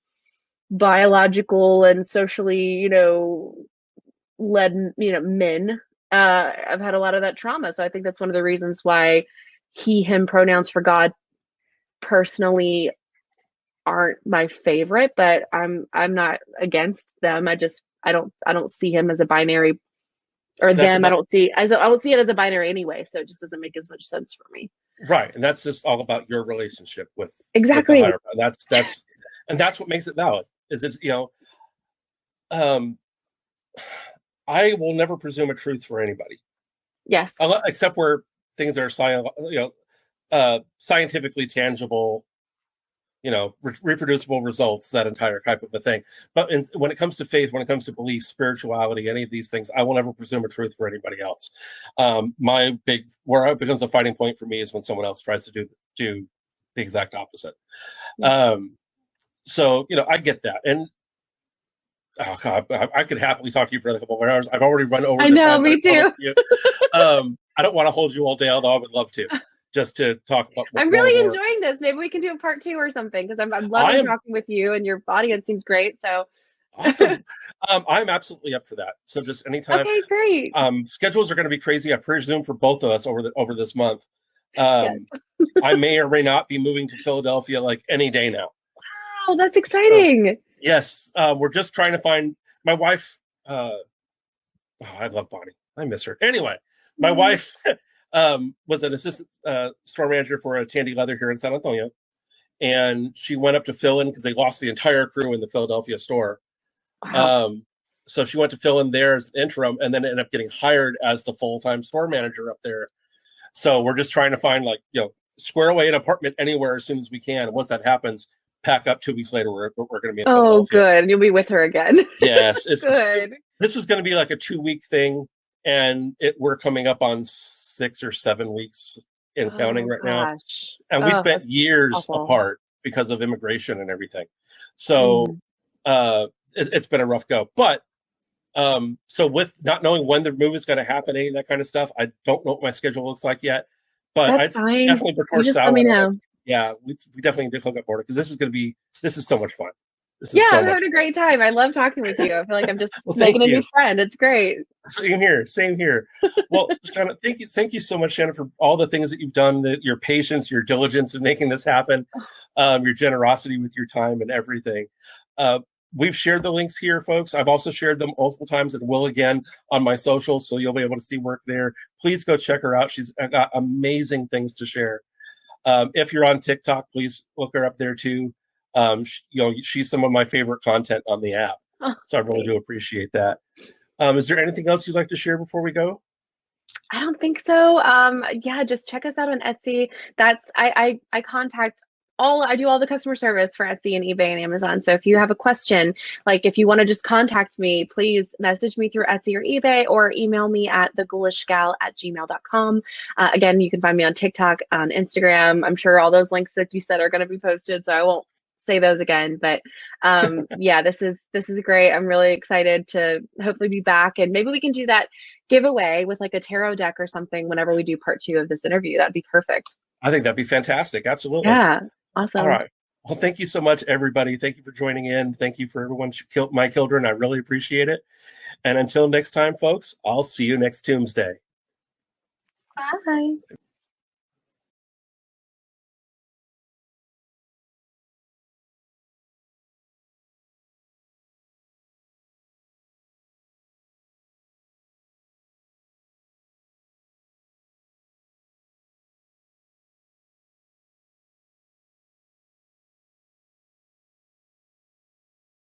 biological and socially, led, men. I've had a lot of that trauma. So I think that's one of the reasons why he, him pronouns for God personally aren't my favorite, but I'm not against them. I don't see him as a binary, or them. I don't see it as a binary anyway. So it just doesn't make as much sense for me. Right, and that's just all about your relationship with exactly. With the higher, that's what makes it valid. Is it's I will never presume a truth for anybody. Yes, except where things are scientifically tangible, reproducible results, that entire type of a thing. But when it comes to faith, when it comes to belief, spirituality, any of these things, I will never presume a truth for anybody else. Where it becomes a fighting point for me is when someone else tries to do the exact opposite. So, I get that. And oh God, I could happily talk to you for a couple of hours. I've already run over. I know, me too. I don't want to hold you all day, although I would love to. Just to talk about. I'm really enjoying this. Maybe we can do a part 2 or something, because I'm loving talking with you, and your audience seems great. So awesome. I'm absolutely up for that. So just anytime. Okay, great. Schedules are going to be crazy, I presume, for both of us over this month. I may or may not be moving to Philadelphia like any day now. Wow, that's exciting. So, yes, we're just trying to find my wife. I love Bonnie. I miss her. Anyway, my wife was an assistant store manager for a Tandy Leather here in San Antonio, and she went up to fill in because they lost the entire crew in the Philadelphia store. Wow. So she went to fill in there as interim, and then ended up getting hired as the full-time store manager up there. So we're just trying to find, square away an apartment anywhere as soon as we can. And once that happens, pack up 2 weeks later. We're going to be in Philadelphia. Oh, good. You'll be with her again. Yes. It's good. This was going to be like a 2-week thing, and we're coming up on 6 or 7 weeks in counting right now. And we spent years apart. because of immigration and everything. So it's been a rough go. But so with not knowing when the move is going to happen, any of that kind of stuff, I don't know what my schedule looks like yet. But That's I'd fine. definitely You prefer just let me know. Yeah, we definitely need to hook up more because this is so much fun. This is Yeah, so I'm much having a fun. great time. I love talking with you. I feel like I'm just Well, thank making a you. new friend. It's great. Same here. Same here. Well, Shanna, thank you so much, Shanna, for all the things that you've done, your patience, your diligence in making this happen, your generosity with your time and everything. We've shared the links here, folks. I've also shared them multiple times and will again on my socials, so you'll be able to see work there. Please go check her out. She's got amazing things to share. If you're on TikTok, please look her up there too. She's some of my favorite content on the app, so I really do appreciate that. Is there anything else you'd like to share before we go? I don't think so. Yeah, just check us out on Etsy. That's I contact I do all the customer service for Etsy and eBay and Amazon. So if you have a question, like if you want to just contact me, please message me through Etsy or eBay or email me at theghoulish@gmail.com. Again, you can find me on TikTok, on Instagram. I'm sure all those links that you said are going to be posted, so I won't say those again. But yeah, this is great. I'm really excited to hopefully be back, and maybe we can do that giveaway with like a tarot deck or something whenever we do part 2 of this interview. That'd be perfect. I think that'd be fantastic. Absolutely. Yeah. Awesome. All right. Well, thank you so much, everybody. Thank you for joining in. Thank you for everyone who my children. I really appreciate it. And until next time, folks, I'll see you next Tombsday. Bye.